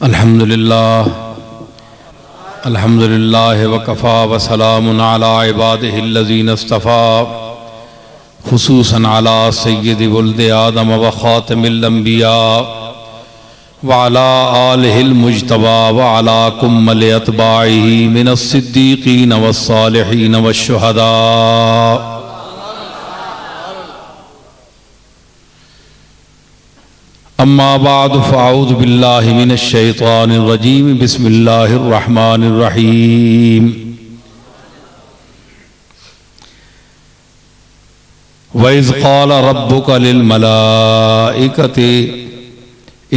अल्हम्दुलिल्लाह वकफ़ा वसलामुन अला इबादिहिल्लज़ीना इस्तफ़ा खुसूसन अला सय्यदि वुल्दि आदम व ख़ातिमिल अंबिया व अला आलिहिल मुज्तबा व अला कुम्मल अतबाइही मिनस सिद्दीक़ीन वस्सालिहीन वश्शुहदा। अम्मा बाद फ़अऊज़ु बिल्लाहि मिनश शैतानिर रजीम बिस्मिल्लाहिर रहमानिर रहीम। वइज़ क़ाल रब्बुका लिल मलाइकति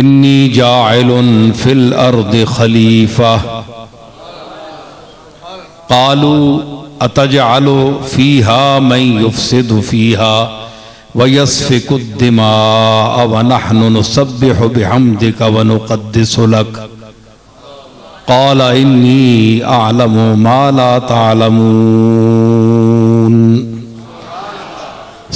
इन्नी जाइलुन फिल अर्दि खलीफ़ा क़ालू अतजअलु फ़ीहा मन युफ़सिदु फ़ीहा वयस्फ़िकु दिमाअ व नहनु नुसब्बिहु बिहम्दिका व नुक़द्दिसु लक क़ाल इन्नी अअलमु मा ला तअलमून।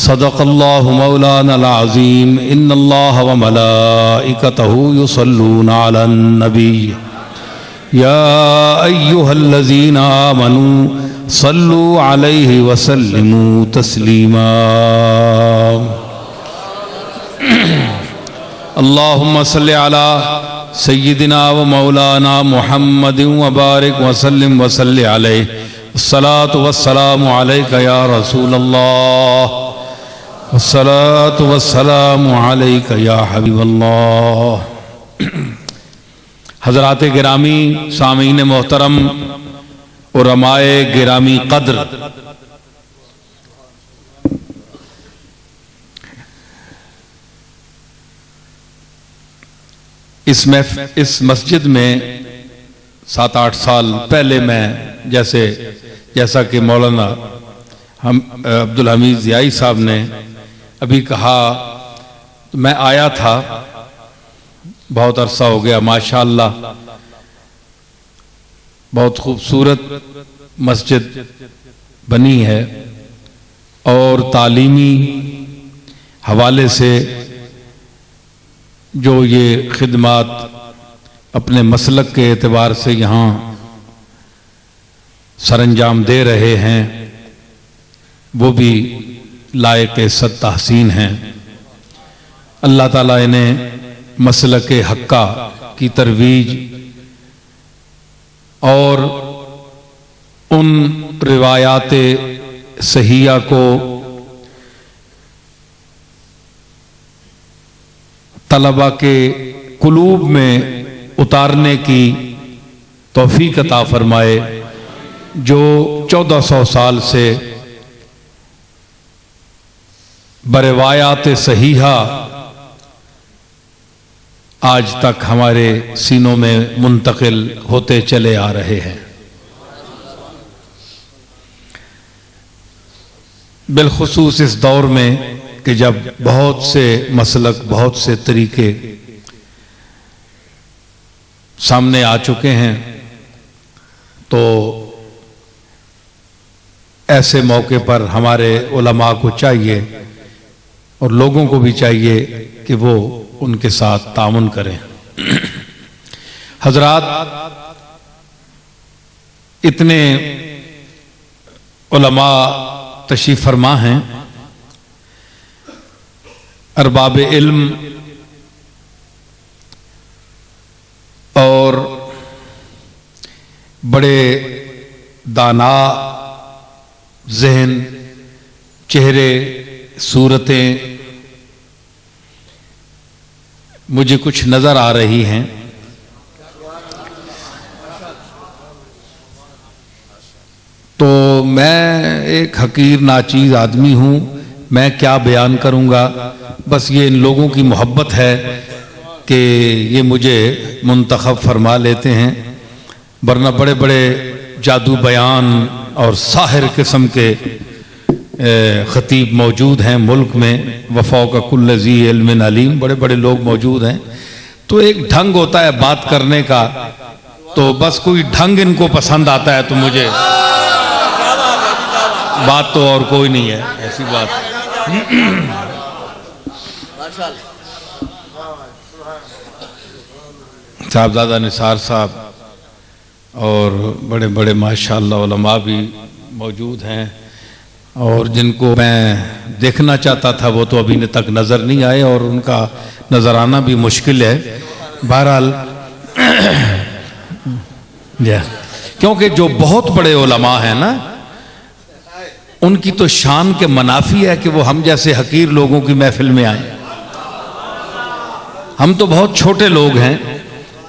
सदक़ल्लाहु मौलानल अज़ीम। इन्नल्लाह व मलाइकतहु युसल्लूना अलन नबी या अय्युहल्लज़ीना आमनू सल्लु अलैहि वसल्लिमू तस्लीमा। अल्लाहुम्मा सल्लि अला सय्यिदिना व मौलाना मुहम्मदिन व बारिक वसल्लिम वसल्लि अलैहि। अस्सलातु वस्सलामु अलैका या रसूलल्लाह वस्सलातु वस्सलामु अलैका या हबीबल्लाह। हज़रात गिरामी, सामीन मोहतरम, उलमाए गिरामी कद्र, इस मस्जिद में 7-8 साल पहले मैं जैसा कि मौलाना अब्दुल हमीद ज़ियाई साहब ने अभी कहा, तो मैं आया था। बहुत अरसा हो गया। माशाअल्लाह बहुत खूबसूरत मस्जिद बनी है और तालीमी हवाले से जो ये खिदमात अपने मसलक के एतबार से यहाँ सरंजाम दे रहे हैं वो भी लायक इज़्ज़त तहसीन हैं। अल्लाह ताला इन्हें मसलक हक्का की तरवीज और उन रिवायात सहिया को तलबा के कुलूब में उतारने की तौफीक अता फरमाए, जो 1400 साल से बरिवायात सहीहा आज तक हमारे सीनों में मुंतकिल होते चले आ रहे हैं। बिलखुसूस इस दौर में कि जब बहुत से मसलक, बहुत से तरीके सामने आ चुके हैं, तो ऐसे मौके पर हमारे उलमा को चाहिए और लोगों को भी चाहिए कि वो उनके साथ तामुन करें। हजरात, इतने उलमा तशरीफ फरमा हैं, अरबाब इल्म और बड़े दाना ज़हन, चेहरे, सूरतें मुझे कुछ नजर आ रही हैं। तो मैं एक हकीर नाचीज आदमी हूं, मैं क्या बयान करूंगा। बस ये इन लोगों की मोहब्बत है कि ये मुझे मुंतखब फरमा लेते हैं, वरना बड़े बड़े जादू बयान और साहिर किस्म के ख़तीब मौजूद हैं मुल्क में। वफ़ौक़ कुल्ल ज़ी इल्मिन अलीम, बड़े बड़े लोग मौजूद हैं। तो एक ढंग होता है बात करने का, तो बस कोई ढंग इनको पसंद आता है, तो मुझे बात तो और कोई नहीं है, ऐसी बात। साहबजादा निसार साहब और बड़े बड़े माशाअल्लाह उलमा भी मौजूद हैं, और जिनको मैं देखना चाहता था वो तो अभी तक नज़र नहीं आए और उनका नज़र आना भी मुश्किल है। बहरहाल क्योंकि जो बहुत बड़े उलमा हैं ना, उनकी तो शान के मनाफी है कि वो हम जैसे हकीर लोगों की महफिल में आए। हम तो बहुत छोटे लोग हैं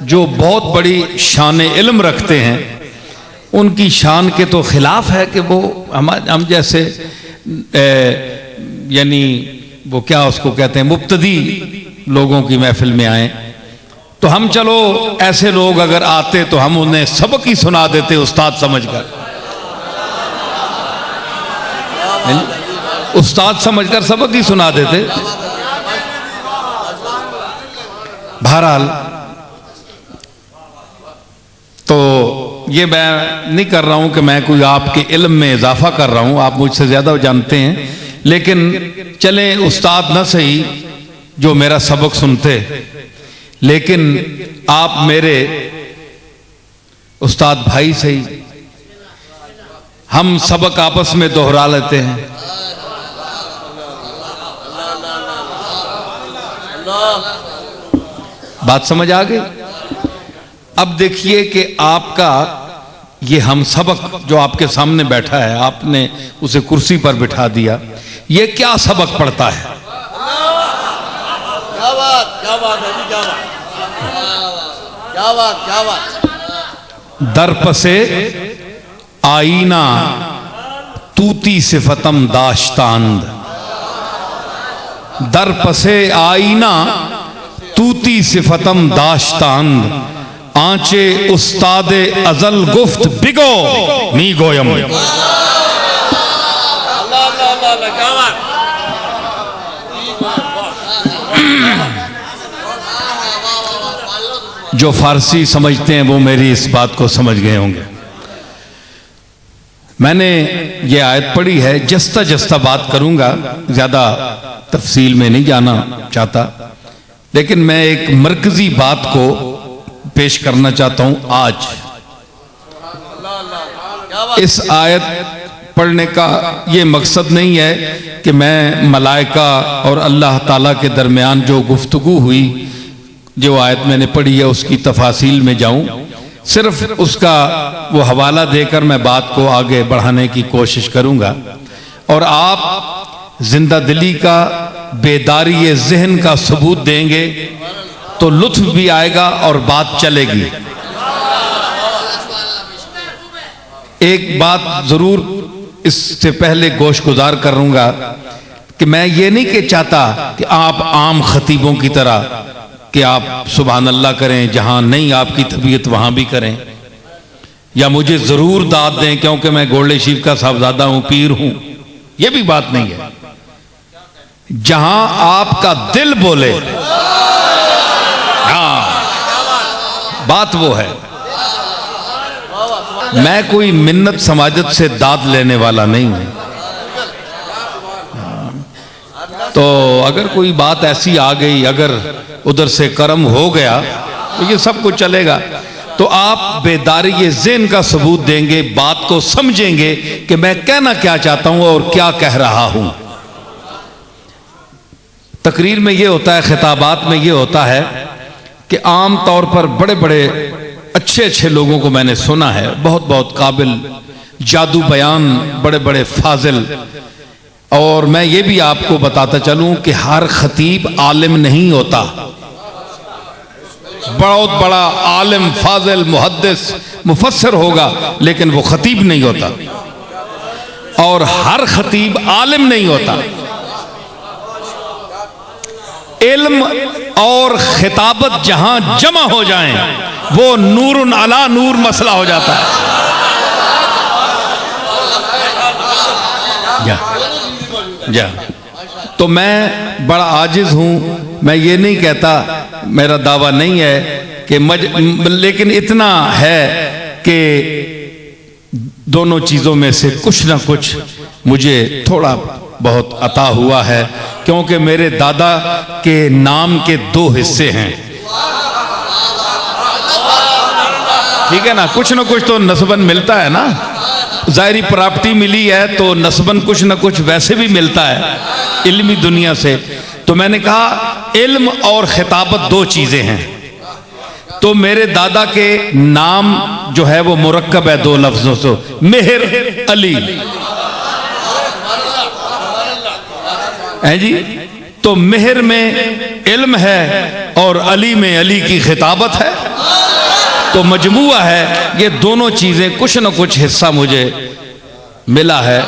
जो बहुत बड़ी शान इल्म रखते हैं, उनकी शान के तो खिलाफ है कि वो हम जैसे यानी वो क्या उसको कहते हैं मुब्तदी लोगों की महफिल में आए। तो हम चलो ऐसे लोग अगर आते तो हम उन्हें सबक ही सुना देते उस्ताद समझकर, उस्ताद समझकर सबक ही सुना देते। बहरहाल तो ये मैं नहीं कर रहा हूं कि मैं कोई आपके इल्म में इजाफा कर रहा हूं, आप मुझसे ज्यादा जानते हैं, लेकिन चले उस्ताद न सही जो मेरा सबक सुनते, लेकिन आप मेरे उस्ताद भाई सही, हम सबक आपस में दोहरा लेते हैं। बात समझ आ गई? अब देखिए कि आपका ये हम सबक जो आपके सामने बैठा है, आपने उसे कुर्सी पर बिठा दिया, ये क्या सबक पढ़ता है? क्या बात, क्या बात है, क्या बात, क्या बात, क्या बात। दरपसे आईना तूती सिफतम दाश्तांद, दरपसे आईना तूती सिफतम दाश्तांद, आंचे उस्तादे अजल गुफ्त बिगो मी गोयम। जो फारसी समझते हैं वो मेरी इस बात को समझ गए होंगे। मैंने ये आयत पढ़ी है, जस्ता जस्ता बात करूंगा, ज्यादा तफसील में नहीं जाना चाहता, लेकिन मैं एक मरकजी बात को पेश करना चाहता हूं आज। इस आयत पढ़ने का ये मकसद नहीं है कि मैं मलाइका और अल्लाह ताला के दरमियान जो गुफ्तगू हुई, जो आयत मैंने पढ़ी है उसकी तफासील में जाऊं, सिर्फ उसका वो हवाला देकर मैं बात को आगे बढ़ाने की कोशिश करूंगा, और आप जिंदा दिली का, बेदारी ज़हन का सबूत देंगे तो लुत्फ भी आएगा और बात चलेगी। एक बात जरूर इससे पहले गोशगुजार करूंगा कि मैं ये नहीं कि चाहता कि आप आम खतीबों की तरह कि आप सुभान अल्लाह करें, जहां नहीं आपकी तबीयत वहां भी करें, या मुझे जरूर दाद दें क्योंकि मैं गोल्डे शीफ का साहबजादा हूं, पीर हूं, यह भी बात नहीं है। जहां आपका दिल बोले, हाँ बात वो है। मैं कोई मिन्नत समाजत से दाद लेने वाला नहीं हूं, तो अगर कोई बात ऐसी आ गई, अगर उधर से कर्म हो गया तो ये सब कुछ चलेगा। तो आप बेदारी ज़हन का सबूत देंगे, बात को समझेंगे कि मैं कहना क्या चाहता हूं और क्या कह रहा हूं। तकरीर में ये होता है, खिताबात में ये होता है कि आम तौर पर बड़े बड़े अच्छे अच्छे लोगों को मैंने सुना है, बहुत बहुत काबिल, जादू बयान, बड़े बड़े फाजिल, और मैं ये भी आपको बताता चलूं कि हर खतीब आलिम नहीं होता। बहुत बड़ा आलिम, फाजिल, मुहद्दिस, मुफस्सिर होगा, लेकिन वो खतीब नहीं होता, और हर खतीब आलिम नहीं होता। इल्म और खिताबत जहां जमा हो जाएं, वो नूरुन अला नूर मसला हो जाता है। जा तो मैं बड़ा आजिज हूं, मैं ये नहीं कहता, मेरा दावा नहीं है कि लेकिन इतना है कि दोनों चीजों में से कुछ ना कुछ मुझे थोड़ा बहुत अता हुआ है, क्योंकि मेरे दादा के नाम के दो हिस्से हैं। ठीक है ना, कुछ तो नस्बन मिलता है ना, ज़ाहिरी प्रॉपर्टी मिली है तो नस्बन कुछ न कुछ वैसे भी मिलता है इल्मी दुनिया से। तो मैंने कहा इल्म और खिताबत दो चीज़ें हैं। तो मेरे दादा के नाम जो है वो मुरक्कब है दो लफ्जों से, मेहर अली है जी। तो मेहर में इल्म है और अली में अली की खिताबत है, तो मजमुआ है। ये दोनों चीजें कुछ न कुछ हिस्सा मुझे मिला है,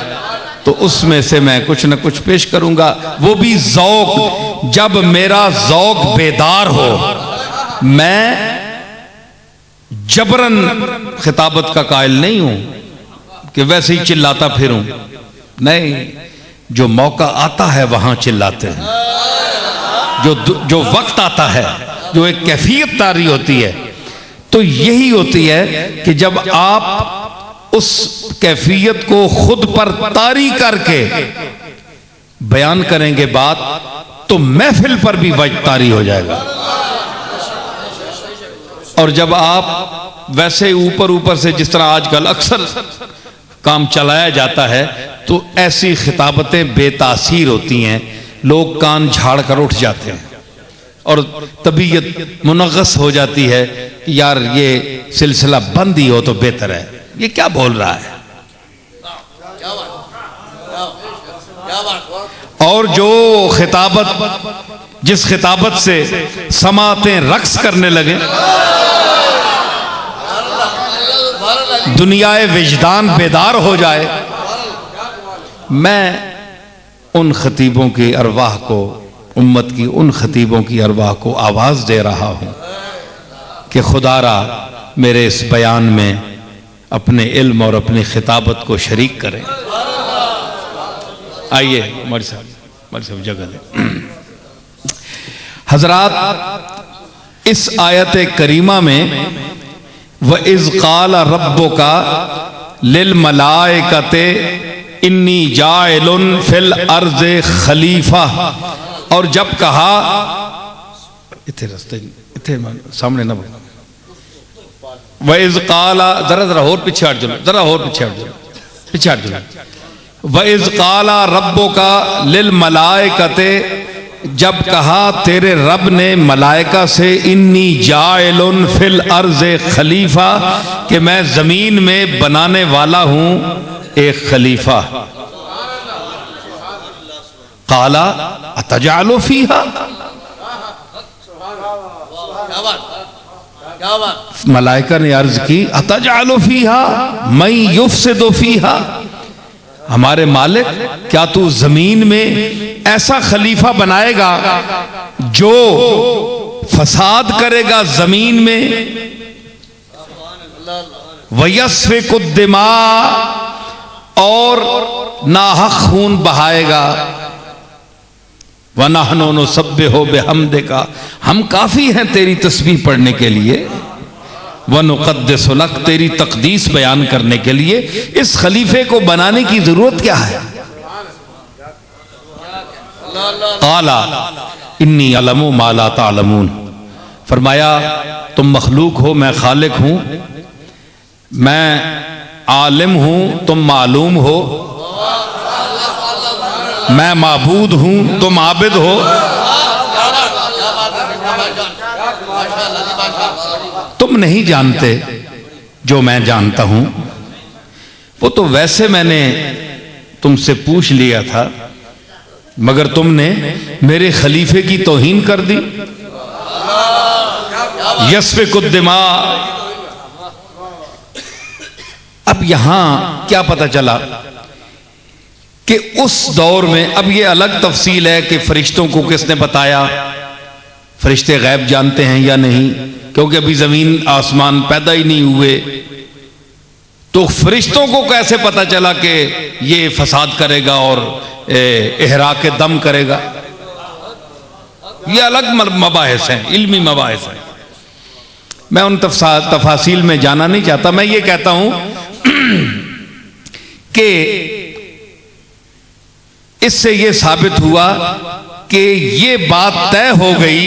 तो उसमें से मैं कुछ न कुछ पेश करूंगा। वो भी ज़ौक़, जब मेरा ज़ौक़ बेदार हो, मैं जबरन खिताबत का कायल नहीं हूं कि वैसे ही चिल्लाता फिरूं, नहीं, जो मौका आता है वहां चिल्लाते हैं। जो वक्त आता है, जो एक कैफियत तारी होती है, तो यही होती है कि जब आप उस कैफियत को खुद पर तारी करके बयान करेंगे बात, तो महफिल पर भी वजह तारी हो जाएगा। और जब आप वैसे ऊपर से जिस तरह आजकल अक्सर काम चलाया जाता है, तो ऐसी खिताबतें बेतासीर होती हैं, लोग कान झाड़ कर उठ जाते हैं और तबीयत मुनग़्ग़स हो जाती है कि यार ये सिलसिला बंद ही हो तो बेहतर है, ये क्या बोल रहा है। और जो खिताबत, जिस खिताबत से समातें रक्स करने लगे, दुनियाए विजदान बेदार हो जाए, मैं उन खतीबों की अरवाह को, उम्मत की उन खतीबों की अरवाह को आवाज़ दे रहा हूँ कि खुदारा मेरे इस बयान में अपने इल्म और अपनी खिताबत को शरीक करें। आइए मर साहब जगह दें। हजरात, इस आयत करीमा में व इज़ क़ाला रब्बुका लिल मलाइकते इन्नी जाइलुन फिल अर्ज़े खलीफा, और जब कहा, इथे रस्ते इथे सामने ना बोलो, व इज़ क़ाला, जरा और पीछे हट जाओ, जरा और पीछे हट जाओ। व इज़ क़ाला रब्बुका लिल मलाइकते, जब कहा तेरे रब ने मलाइका से, इन्नी जाइलुन फिल अर्ज़े खलीफा, कि मैं जमीन में बनाने वाला हूं एक खलीफा। काला अतजालु फीहा, मलाइका ने अर्ज की, अतजालु फीहा मैं युफ्सिदु फीहा, हमारे मालिक क्या तू जमीन में ऐसा खलीफा बनाएगा जो फसाद करेगा जमीन में, वयस्फिकु दिमा, और नाहक खून बहाएगा, वनहनु नुसब्बिहु बिहम्दिका, हम काफी हैं तेरी तस्बीह पढ़ने के लिए, वनुक़द्दिसु लक, तेरी तक़दीस बयान करने के लिए। इस खलीफे को बनाने की जरूरत क्या है? क़ाला इन्नी अलमु मा ला तालमून, फरमाया तुम मखलूक हो, मैं खालिक हूं, मैं आलिम हूं, तुम मालूम हो, मैं माबूद हूं, तुम आबिद हो। तुम नहीं जानते जो मैं जानता हूं, वो तो वैसे मैंने तुमसे पूछ लिया था, मगर तुमने मेरे खलीफे की तौहीन कर दी। यस्फिकु दिमा, अब यहां क्या पता चला कि उस दौर में, अब ये अलग तफसील है कि फरिश्तों को किसने बताया, फरिश्ते गैब जानते हैं या नहीं, क्योंकि अभी जमीन आसमान पैदा ही नहीं हुए, तो फरिश्तों को कैसे पता चला कि ये फसाद करेगा और इहराक दम करेगा? ये अलग मबाहिस हैं, इल्मी मबाहिस हैं, मैं उन तफासील में जाना नहीं चाहता। मैं ये कहता हूं कि इससे ये साबित हुआ कि ये बात तय हो गई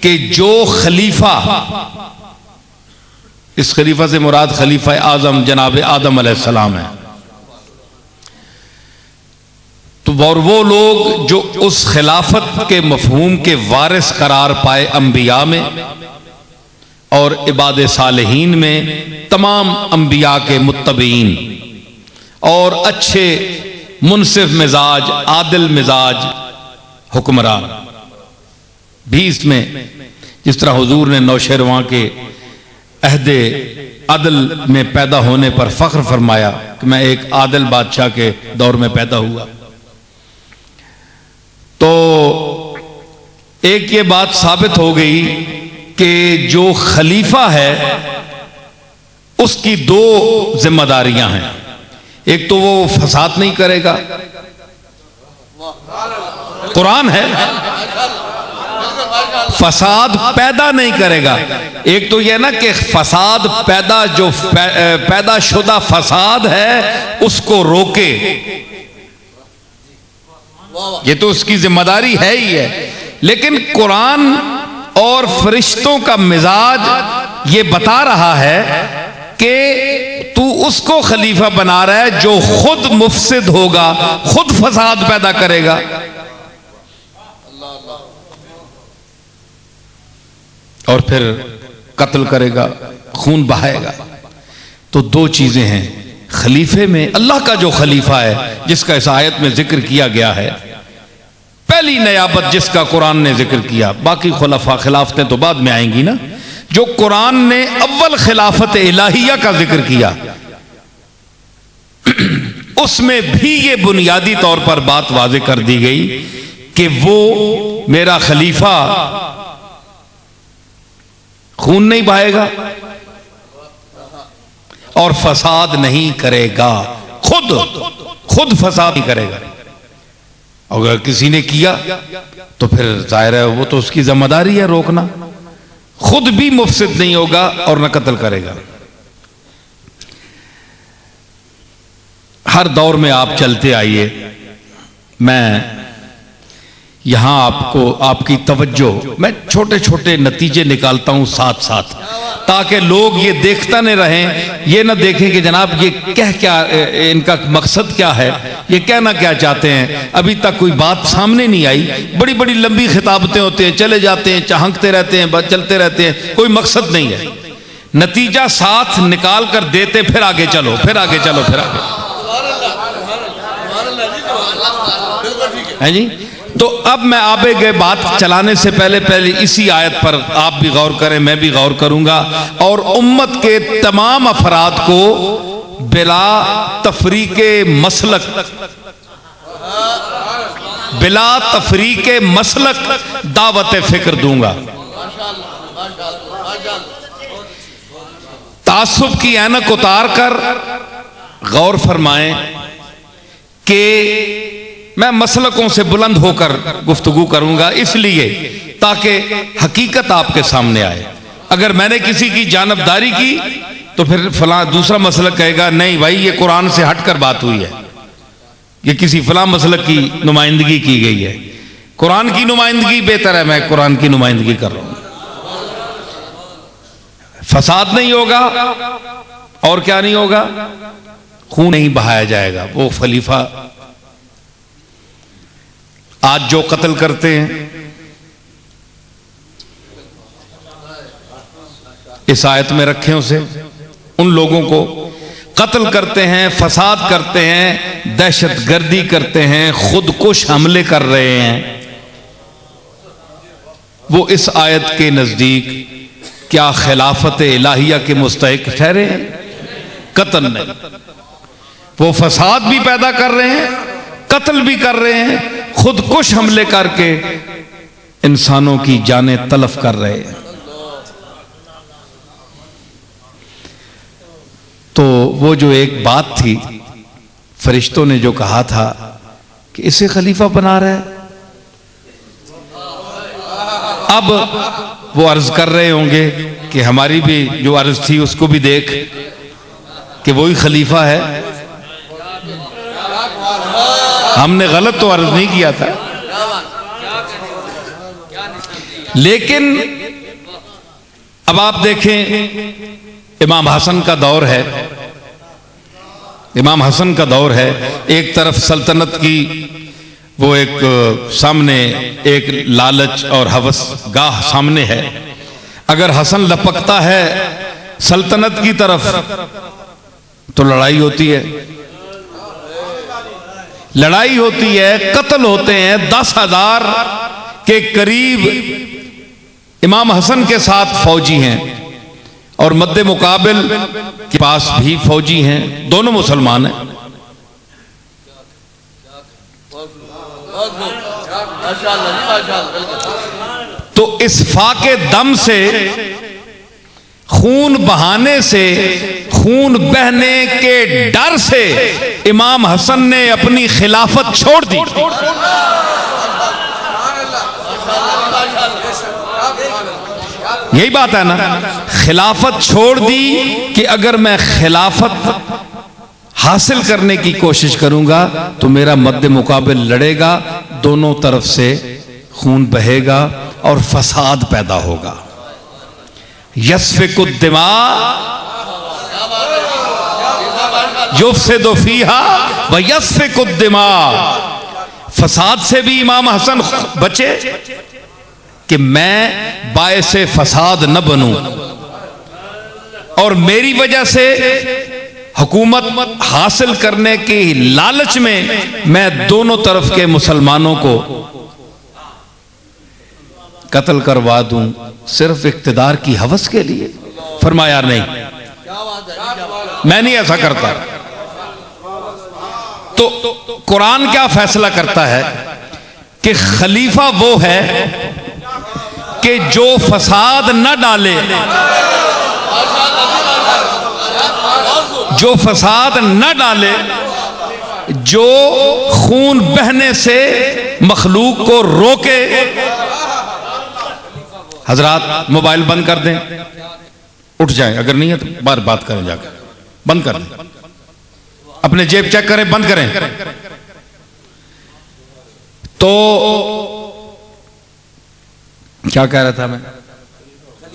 कि जो खलीफा इस खलीफा से मुराद खलीफा आजम जनाब आदम अलैहिस्सलाम है। तो और वो लोग जो उस खिलाफत के मफहूम के वारिस करार पाए अंबिया में और इबाद सालिहीन में, तमाम अंबिया के मुत्तबीन और अच्छे मुनसिफ मिजाज आदिल मिजाज हुक्मरान भी इसमें, जिस तरह हुजूर ने नौशेरवां के अहदे अदल में पैदा होने पर फख्र फरमाया कि मैं एक आदिल बादशाह के दौर में पैदा हुआ। तो एक ये बात साबित हो गई कि जो खलीफा है उसकी दो जिम्मेदारियां हैं। एक तो वो फसाद नहीं करेगा, कुरान है, फसाद पैदा नहीं करेगा। एक तो यह ना कि फसाद पैदा, जो पैदा शुदा फसाद है उसको रोके, ये तो उसकी जिम्मेदारी है ही है। लेकिन कुरान और फरिश्तों का मिजाज ये बता रहा है कि तू उसको खलीफा बना रहा है जो खुद मुफसिद होगा, खुद फसाद पैदा करेगा। और फिर कत्ल करेगा, खून बहाएगा। तो दो चीजें हैं खलीफे में। अल्लाह का जो खलीफा है जिसका इस आयत में जिक्र किया गया है, पहली नयाबत जिसका कुरान ने जिक्र किया, बाकी खुलफा खिलाफतें तो बाद में आएंगी ना। जो कुरान ने अव्वल खिलाफत इलाहिया का जिक्र किया उसमें भी ये बुनियादी तौर पर बात वाज़े कर दी गई कि वो मेरा खलीफा खून नहीं बहाएगा और फसाद नहीं करेगा, खुद फसाद नहीं करेगा। अगर किसी ने किया तो फिर जाहिर है वो तो उसकी जिम्मेदारी है रोकना। खुद भी मुफसिद नहीं होगा और न कत्ल करेगा। हर दौर में आप चलते आइए, मैं यहां आपको आपकी तवज्जो, मैं छोटे छोटे नतीजे निकालता हूं साथ साथ, ताकि लोग ये देखता नहीं रहें, ये ना देखें कि जनाब ये क्या इनका मकसद क्या है, ये कहना क्या चाहते हैं। अभी तक कोई बात सामने नहीं आई, बड़ी बड़ी लंबी खिताबतें होते हैं, चले जाते हैं, चहकते रहते हैं, चलते रहते हैं, कोई मकसद नहीं है। नतीजा साथ निकाल कर देते, फिर आगे चलो, फिर आगे चलो, फिर आगे है जी। तो अब मैं आगे गए बात चलाने से पहले इसी आयत पर आप भी गौर करें, मैं भी गौर करूंगा, और उम्मत के तमाम अफराद को बिला तफरीके मसलक दावत फिक्र दूंगा। तासुब की ऐनक उतार कर गौर फरमाएं कि मैं मसलकों से बुलंद होकर गुफ्तगू करूंगा, इसलिए ताकि हकीकत आपके सामने आए। अगर मैंने किसी की जानबदारी की तो फिर फलां दूसरा मसलक कहेगा नहीं भाई ये कुरान से हटकर बात हुई है, ये किसी फलां मसलक की नुमाइंदगी की गई है। कुरान की नुमाइंदगी बेहतर है, मैं कुरान की नुमाइंदगी कर रहा हूं। फसाद नहीं होगा और क्या नहीं होगा, खून नहीं बहाया जाएगा। वो खलीफा आज जो कत्ल करते हैं, इस आयत में रखें उसे, उन लोगों को कत्ल करते हैं, फसाद करते हैं, दहशतगर्दी करते हैं, खुदकुश हमले कर रहे हैं, वो इस आयत के नजदीक क्या खिलाफत इलाहिया के मुस्तहिक ठहरे हैं? कत्ल नहीं। वो फसाद भी पैदा कर रहे हैं, कत्ल भी कर रहे हैं, खुदकुश हमले करके इंसानों की जानें तलफ कर रहे हैं। तो वो जो एक बात थी, फरिश्तों ने जो कहा था कि इसे खलीफा बना रहा है, अब वो अर्ज कर रहे होंगे कि हमारी भी जो अर्ज थी उसको भी देख कि वही खलीफा है। हमने गलत तो अर्ज नहीं किया था, लेकिन अब आप देखें इमाम हसन का दौर है, इमाम हसन का दौर है। एक तरफ सल्तनत की वो एक सामने एक लालच और हवस गाह सामने है। अगर हसन लपकता है सल्तनत की तरफ तो लड़ाई होती है, लड़ाई होती है, कत्ल होते हैं। 10,000 के करीब इमाम हसन के साथ फौजी हैं और मद्दे मुकाबिल के पास भी फौजी हैं, दोनों मुसलमान हैं। तो इस फाके दम से, खून बहाने से, खून बहने के डर से इमाम हसन ने अपनी खिलाफत छोड़ दी। यही बात है ना, खिलाफत छोड़ दी कि अगर मैं खिलाफत हासिल करने की कोशिश करूंगा तो मेरा मद्दे मुकाबिल लड़ेगा, दोनों तरफ से खून बहेगा और फसाद पैदा होगा। यस्फिकुद दिमा युफ्सिदु फीहा व यस्फिकुद दिमा। फसाद से भी इमाम हसन बचे कि मैं बायसे फसाद न बनूं और मेरी वजह से हुकूमत हासिल करने की लालच में मैं दोनों तरफ के मुसलमानों को कत्ल करवा दूं सिर्फ इख्तिदार की हवस के लिए। फरमाया नहीं, मैं नहीं ऐसा करता। तो कुरान क्या फैसला करता है कि खलीफा वो है कि जो फसाद न डाले, जो फसाद न डाले, जो खून बहने से मखलूक को रोके। हजरात मोबाइल बंद कर दें, उठ जाएं, अगर नहीं है तो बार बात करें, जाकर बंद कर दें, अपने जेब चेक करें, बंद करें। तो क्या कह रहा था मैं?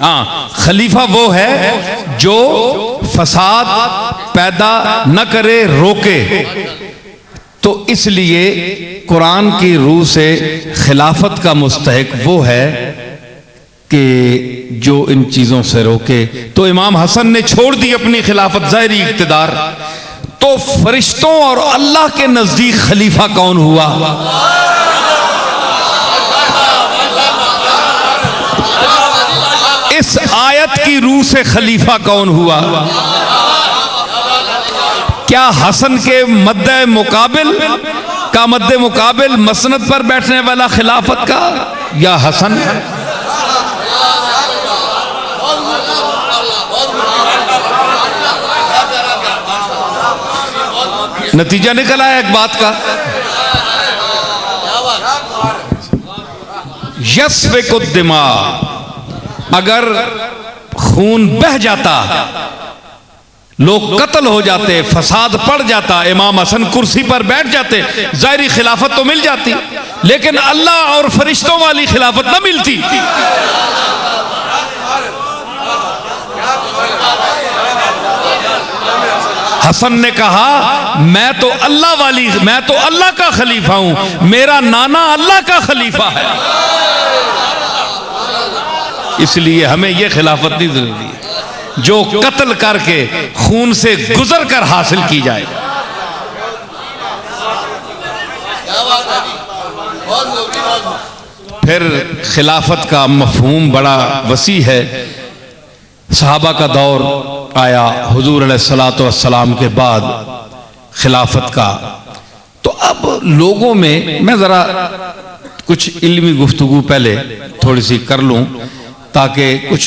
हाँ, खलीफा वो है जो फसाद पैदा न करे, रोके। तो इसलिए कुरान की रूह से खिलाफत का मुस्तहिक वो है कि जो इन चीजों से रोके। तो इमाम हसन ने छोड़ दी अपनी खिलाफत, ज़ाहिरी इक़्तिदार। तो फरिश्तों और अल्लाह के नजदीक खलीफा कौन हुआ? इस आयत की रूह से खलीफा कौन हुआ? क्या हसन के मद्दे मुकाबिल का मद्दे मुकाबिल मसनद पर बैठने वाला खिलाफत का, या हसन? नतीजा निकला है एक बात का, यस्फिकुद दिमा। अगर खून बह जाता, लोग कत्ल हो जाते, फसाद पड़ जाता, इमाम हसन कुर्सी पर बैठ जाते, ज़ाहिरी खिलाफत तो मिल जाती, लेकिन अल्लाह और फरिश्तों वाली खिलाफत ना मिलती। हसन ने कहा मैं तो अल्लाह का खलीफा हूं, मेरा नाना अल्लाह का खलीफा है, इसलिए हमें यह खिलाफत नहीं जरूरी है जो कत्ल करके खून से गुजर कर हासिल की जाए। फिर खिलाफत का मफहूम बड़ा वसी है। सहाबा का दौर आया हुजूर अलैहिस्सलातु वस्सलाम के बाद खिलाफत का। तो अब लोगों में, मैं ज़रा कुछ इल्मी गुफ्तगू पहले थोड़ी सी कर लूँ ताकि कुछ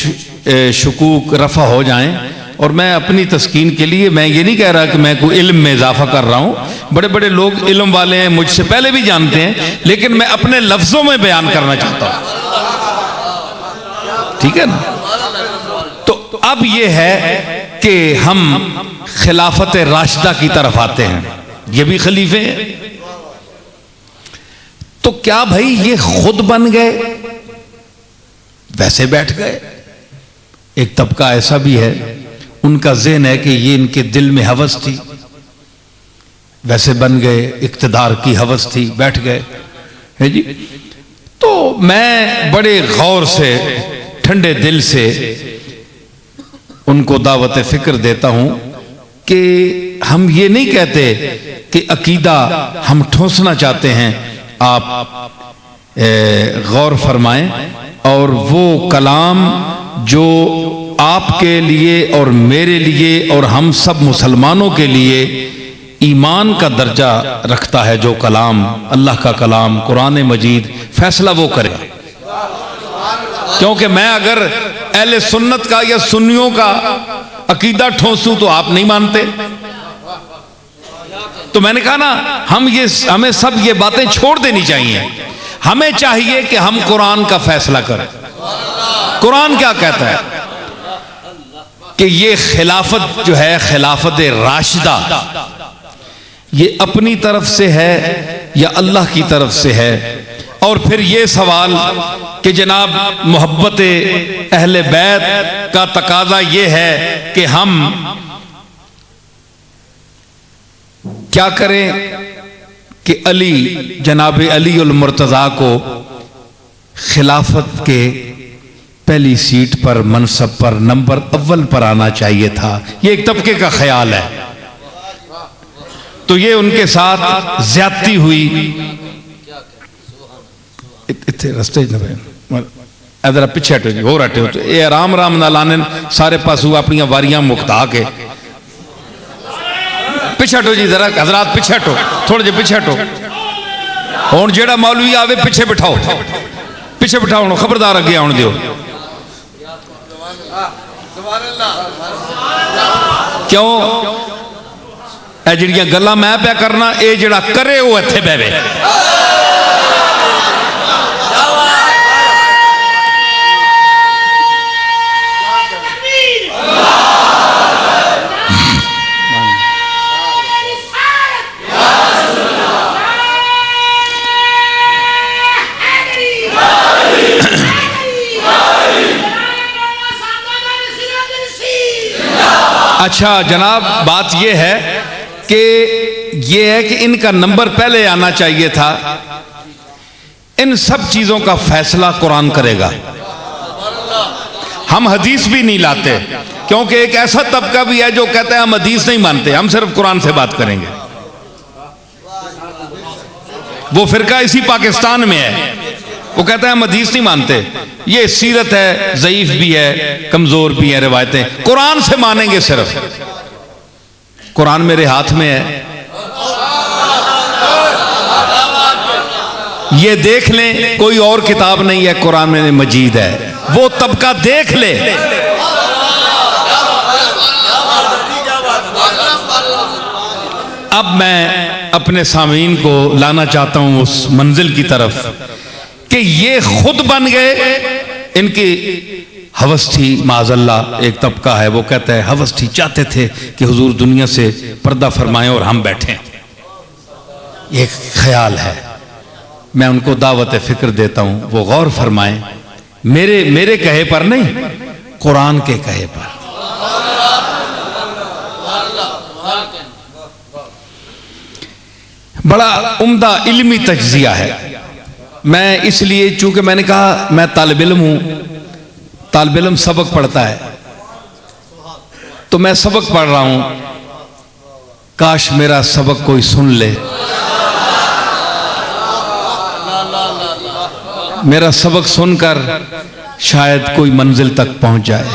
शुकूक रफ़ा हो जाएं। और मैं अपनी तस्कीन के लिए, मैं ये नहीं कह रहा कि मैं कोई इल्म में इजाफा कर रहा हूँ, बड़े बड़े लोग इल्म वाले हैं, मुझसे पहले भी जानते हैं, लेकिन मैं अपने लफ्ज़ों में बयान करना चाहता हूँ, ठीक है ना। तो अब ये है कि हम खिलाफत राशिदा की तरफ आते हैं, ये भी खलीफे हैं। तो क्या भाई ये खुद बन गए, वैसे बैठ गए? एक तबका ऐसा भी है उनका ज़हन है कि ये इनके दिल में हवस थी, वैसे बन गए, इक़्तिदार की हवस थी, बैठ गए है जी। तो मैं बड़े गौर से, ठंडे दिल से उनको दावत फ़िक्र देता हूं कि हम ये नहीं कहते कि अकीदा हम ठोंसना चाहते हैं, आप गौर फरमाएं और वो कलाम जो आपके लिए और मेरे लिए और हम सब मुसलमानों के लिए ईमान का दर्जा रखता है, जो कलाम अल्लाह का कलाम कुरान मजीद, फैसला वो करे। क्योंकि मैं अगर अहले सुन्नत का या सुन्नियों का अकीदा ठोंसूं तो आप नहीं मानते। तो मैंने कहा ना, हमें सब ये बातें छोड़ देनी चाहिए। हमें चाहिए कि हम कुरान का फैसला करें। कुरान क्या कहता है कि ये खिलाफत जो है, खिलाफत राशिदा, ये अपनी तरफ से है या अल्लाह की तरफ से है। और फिर ये सवाल कि जनाब मोहब्बत अहले बैत का तकाजा ये है कि हम क्या करें कि अली, जनाब अली उल मुर्तज़ा को खिलाफत के पहली सीट पर, मनसब पर, नंबर अव्वल पर आना चाहिए था। ये एक तबके का ख्याल है। तो ये उनके साथ ज्यादती हुई। इतने रस्ते इधर पिछे हटो जी, होर हटो। ये आराम आराम ना लाने सारे पासू अपनी वारियां मुकता के पिछे हटो जी, जरा हजरात पिछे हटो, थोड़े जे पिछे हटो। हुण जेड़ा मौलवी आवे पिछे बिठाओ, पिछे बिठाओ, खबरदार अगे आउण दिओ। क्यों ए जिहड़ियां गल्लां मैं पिया करना, ये जिहड़ा करे वो इत्थे बैठे। अच्छा जनाब, बात यह है कि इनका नंबर पहले आना चाहिए था। इन सब चीजों का फैसला कुरान करेगा। हम हदीस भी नहीं लाते, क्योंकि एक ऐसा तबका भी है जो कहता है हम हदीस नहीं मानते, हम सिर्फ कुरान से बात करेंगे। वो फिरका इसी पाकिस्तान में है, वो कहता है हम हदीस नहीं मानते। ये सीरत है, ज़ईफ भी है, कमजोर भी है रिवायतें, कुरान से मानेंगे सिर्फ। कुरान मेरे हाथ में है, ये देख लें, कोई और किताब नहीं है, कुरान में मजीद है। वो तबका देख ले। अब मैं अपने सामीन को लाना चाहता हूं उस मंजिल की तरफ कि ये खुद बन गए। इनकी हवस थी, माज़अल्लाह, एक तबका है वो कहता है हवस थी, चाहते थे कि हुजूर दुनिया से पर्दा फरमाएं और हम बैठें। ये ख्याल है। मैं उनको दावत फिक्र देता हूं, वो गौर फरमाएं, मेरे कहे पर नहीं, कुरान के कहे पर। बड़ा उम्दा इल्मी तज्जिया है। मैं इसलिए, चूंकि मैंने कहा मैं तालिब इल्म हूं, तालिब इल्म सबक पढ़ता है, तो मैं सबक पढ़ रहा हूं। काश मेरा सबक कोई सुन ले, मेरा सबक सुनकर शायद कोई मंजिल तक पहुंच जाए।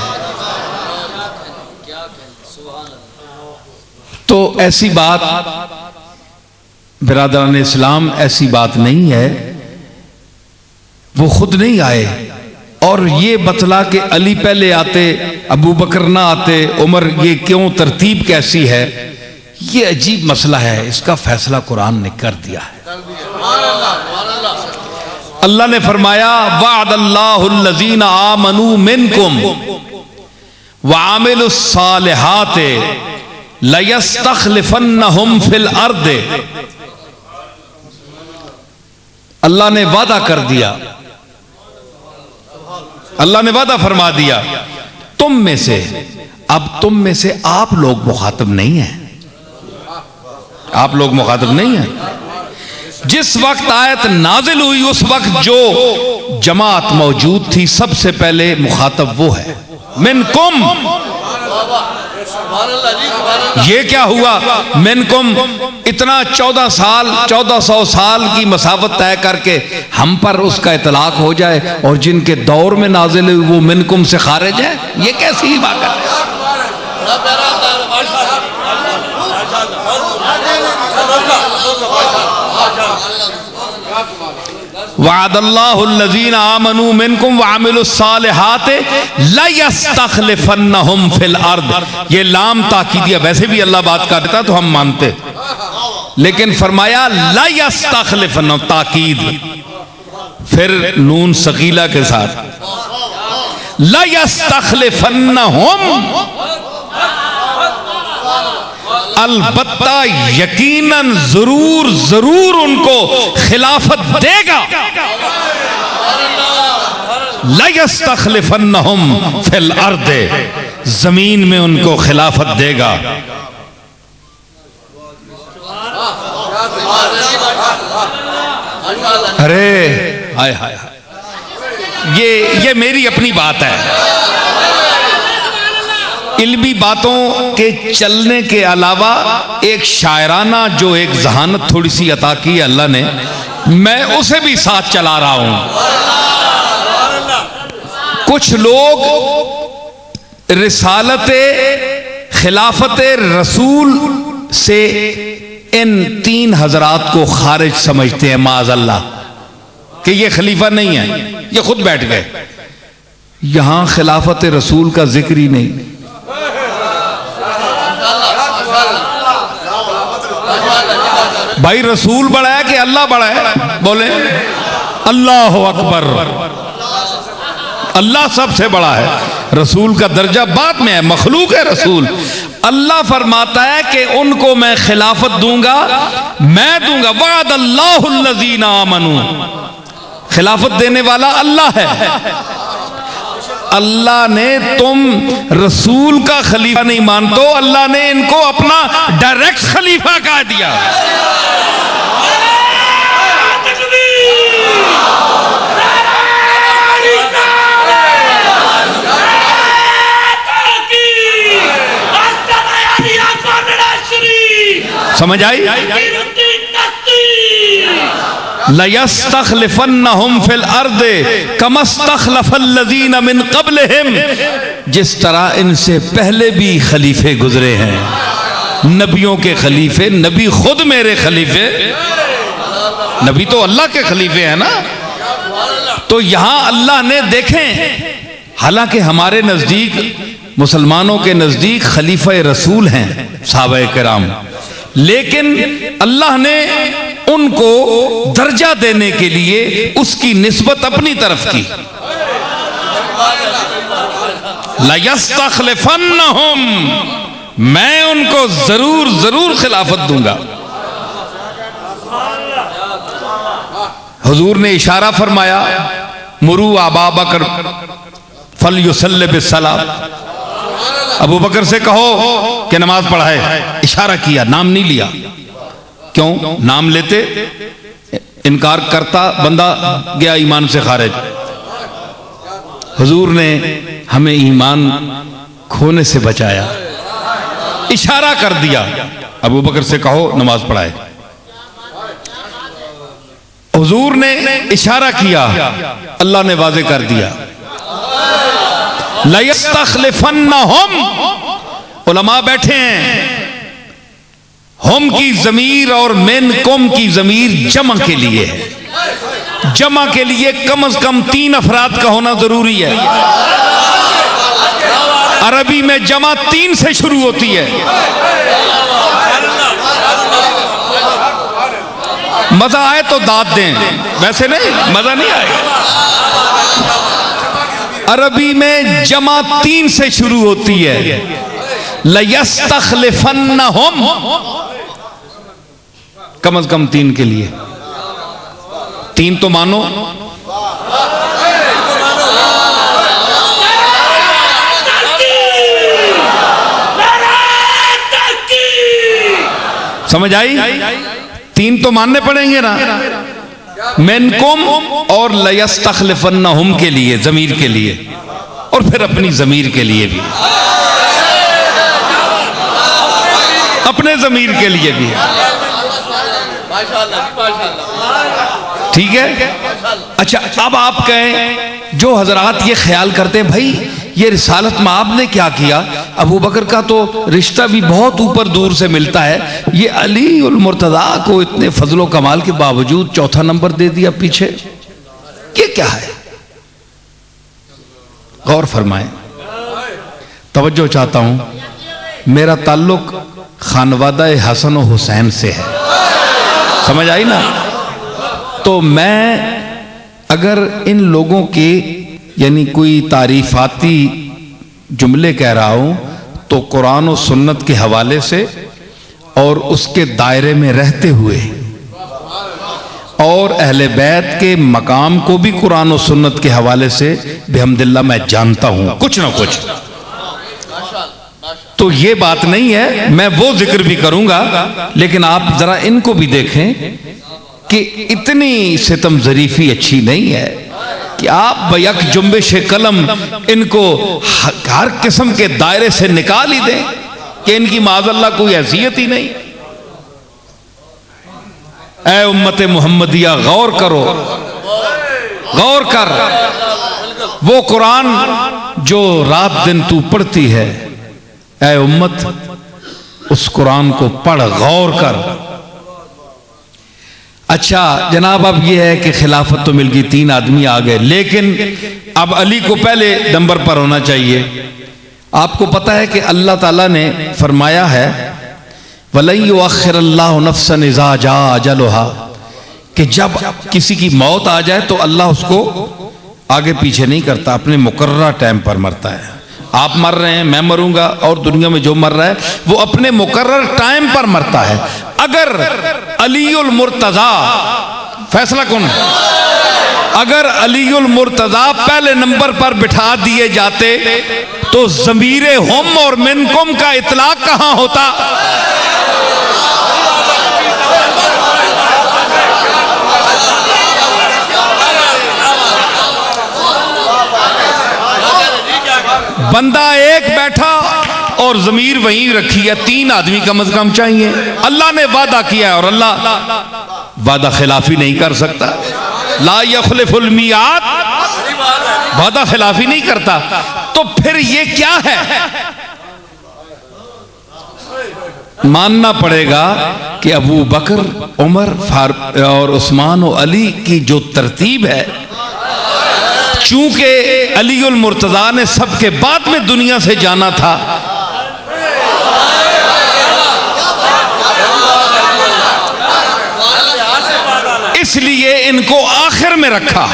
तो ऐसी बात बिरादरान इस्लाम, ऐसी बात नहीं है। वो खुद नहीं आए और ये बतला कि अली पहले आते, अबू बकर ना आते, उमर, ये क्यों, तरतीब कैसी है, ये अजीब मसला है। इसका फैसला कुरान ने कर दिया है। अल्लाह ने फरमाया वअदल्लाहुल्लज़ीना आमनू मिनकुम व आमिलुस्सालिहात लयस्तखलिफन्नहुम फिल अर्द। अल्लाह ने वादा कर दिया, अल्लाह ने वादा फरमा दिया, तुम में से अब तुम में से आप लोग मुखातब नहीं हैं, आप लोग मुखातब नहीं हैं। जिस वक्त आयत नाजिल हुई उस वक्त जो जमात मौजूद थी सबसे पहले मुखातब वो है, मिनकुम। ये क्या हुआ मिनकुम? इतना 1400 साल की मसावत तय करके हम पर उसका इतलाक हो जाए और जिनके दौर में नाजिल हुई वो मिनकुम से खारिज है, ये कैसी बात है? वअदल्लाहुल्लज़ीना आमनू मिनकुम वअमिलुस्सालिहात लयस्तखलिफन्नहुम फिल अर्द। ये लाम ताकीदिया, वैसे भी अल्लाह बात करता तो हम मानते, लेकिन फरमाया लयस्तखलिफन्नहुम, ताकीद, फिर नून सकीला के साथ लयस्तखलिफन्नहुम, अलबत्ता यकीनन जरूर जरूर उनको खिलाफत देगा। लयस्तखलिफन्नहुम फिल अर्द, जमीन में उनको खिलाफत देगा। अरे हाय हाय हाय, ये मेरी अपनी बात है। इल्मी बातों के चलने के अलावा एक शायराना जो एक जहानत थोड़ी सी अता की अल्लाह ने, मैं उसे भी साथ चला रहा हूं। कुछ लोग रिसालत खिलाफत रसूल से इन 3 हजरात को खारिज समझते हैं, माज़अल्लाह, कि ये खलीफा नहीं है, ये खुद बैठ गए। यहां खिलाफत रसूल का जिक्र ही नहीं। भाई रसूल बड़ा है कि अल्लाह बड़ा है? बोले अल्लाह अकबर, अल्लाह सबसे बड़ा है, रसूल का दर्जा बाद में है, मखलूक है रसूल। अल्लाह फरमाता है कि उनको मैं खिलाफत दूंगा, मैं दूंगा। वअदल्लाहुल्लज़ीना आमनू, खिलाफत देने वाला अल्लाह है। अल्लाह ने, तुम रसूल का खलीफा नहीं मानते, अल्लाह ने इनको अपना डायरेक्ट खलीफा कह दिया। समझ आई? लयस्तखलिफन्नहुम फिल अर्द कमस्तखलफल्लज़ीना मिन क़ब्लिहिम, जिस तरह इनसे पहले भी खलीफे गुजरे हैं, नबियों के खलीफे। नबी खुद मेरे खलीफे, नबी तो अल्लाह के खलीफे हैं ना। तो यहां अल्लाह ने, देखें, हालांकि हमारे नजदीक, मुसलमानों के नजदीक खलीफा रसूल हैं सहाबा किराम, लेकिन अल्लाह ने उनको दर्जा देने के लिए उसकी निस्बत अपनी तरफ की। लयस्तखलिफन्नहुम, मैं उनको जरूर जरूर खिलाफत दूंगा। हुजूर ने इशारा फरमाया, मुरू अबा बकर फलयुसल्लि बिस्सलाम, अबू बकर से कहो कि नमाज पढ़ाए। इशारा किया, नाम नहीं लिया। क्यों? नाम लेते इनकार करता बंदा गया ईमान से खारिज। हुजूर ने हमें ईमान खोने से बचाया, इशारा कर दिया, अबू बकर से कहो नमाज पढ़ाए। हुजूर ने इशारा किया, अल्लाह ने वाज़े कर दिया। लयस्तखलिफन्नहुम, उलमा बैठे हैं, हम की जमीर और मिनकुम की जमीर जमा के लिए है। जमा के लिए कम से कम 3 अफराद का होना जरूरी है। अरबी में जमा 3 से शुरू होती है। मजा आए तो दाद दें, वैसे नहीं, मजा नहीं आएगा। अरबी में जमा 3 से शुरू होती है। लयस्तखलिफन्नहुम, कम से कम 3 के लिए। 3 तो मानो। समझ आई? तीन तो मानने पड़ेंगे ना, मिनकुम और लयस्तखलिफन्नहुम के लिए, जमीर के लिए, और फिर अपनी जमीर के लिए भी, अपने जमीर के लिए भी। ठीक है। अच्छा, अब आप कहें जो हजरात ये ख्याल करते हैं भाई ये रिसालत माब ने क्या किया, अबू बकर का तो रिश्ता भी बहुत ऊपर दूर से मिलता है, ये अली उल मुर्तज़ा को इतने फजलो कमाल के बावजूद चौथा नंबर दे दिया पीछे, ये क्या है? गौर फरमाएं, तवज्जो चाहता हूं, मेरा ताल्लुक खानवादा हसन और हुसैन से है, समझ आई ना? तो मैं अगर इन लोगों के यानी कोई तारीफाती जुमले कह रहा हूं तो कुरान और सुन्नत के हवाले से और उसके दायरे में रहते हुए, और अहले बैत के मकाम को भी कुरान और सुन्नत के हवाले से बिहम्दिल्लाह मैं जानता हूं कुछ ना कुछ। तो ये बात नहीं है, मैं वो जिक्र भी करूंगा, लेकिन आप जरा इनको भी देखें कि इतनी सितम जरीफी अच्छी नहीं है कि आप बयक जुम्बिश कलम इनको हर किस्म के दायरे से निकाल ही दें कि इनकी माज़अल्लाह कोई हैसियत ही नहीं। ऐ उम्मत मुहम्मदिया गौर करो, गौर कर, वो कुरान जो रात दिन तू पढ़ती है, ऐ उम्मत उस कुरान को पढ़, गौर कर। अच्छा जनाब, अब यह है कि खिलाफत तो मिल गई, तीन आदमी आ गए, लेकिन अब अली को पहले नंबर पर होना चाहिए। आपको पता है कि अल्लाह ताला ने फरमाया है वलन युअख्खिरुल्लाहु नफ्सन इज़ा जाअ अजलुहा, कि जब किसी की मौत आ जाए तो अल्लाह उसको आगे पीछे नहीं करता, अपने मुकर्रर टाइम पर मरता है। आप मर रहे हैं, मैं मरूंगा, और दुनिया में जो मर रहा है वो अपने मुकर्रर टाइम पर मरता है। अगर अलीउल मुर्तज़ा, फैसला कौन है? अगर अलीउल मुर्तज़ा पहले नंबर पर बिठा दिए जाते तो ज़मीरे हुम और मिनकुम का इतलाक कहां होता? बंदा एक बैठा और जमीर वहीं रखी है, तीन आदमी कम से कम चाहिए। अल्लाह ने वादा किया है और अल्लाह वादा खिलाफी नहीं कर सकता। ला यखलिफुल मियाद, वादा खिलाफी नहीं करता। तो फिर ये क्या है? मानना पड़ेगा कि अबू बकर, उमर और उस्मान और अली की जो तरतीब है, चूंकि अलीउल मुर्तज़ा ने सबके बाद में दुनिया से जाना था, इसलिए इनको आखिर में रखा,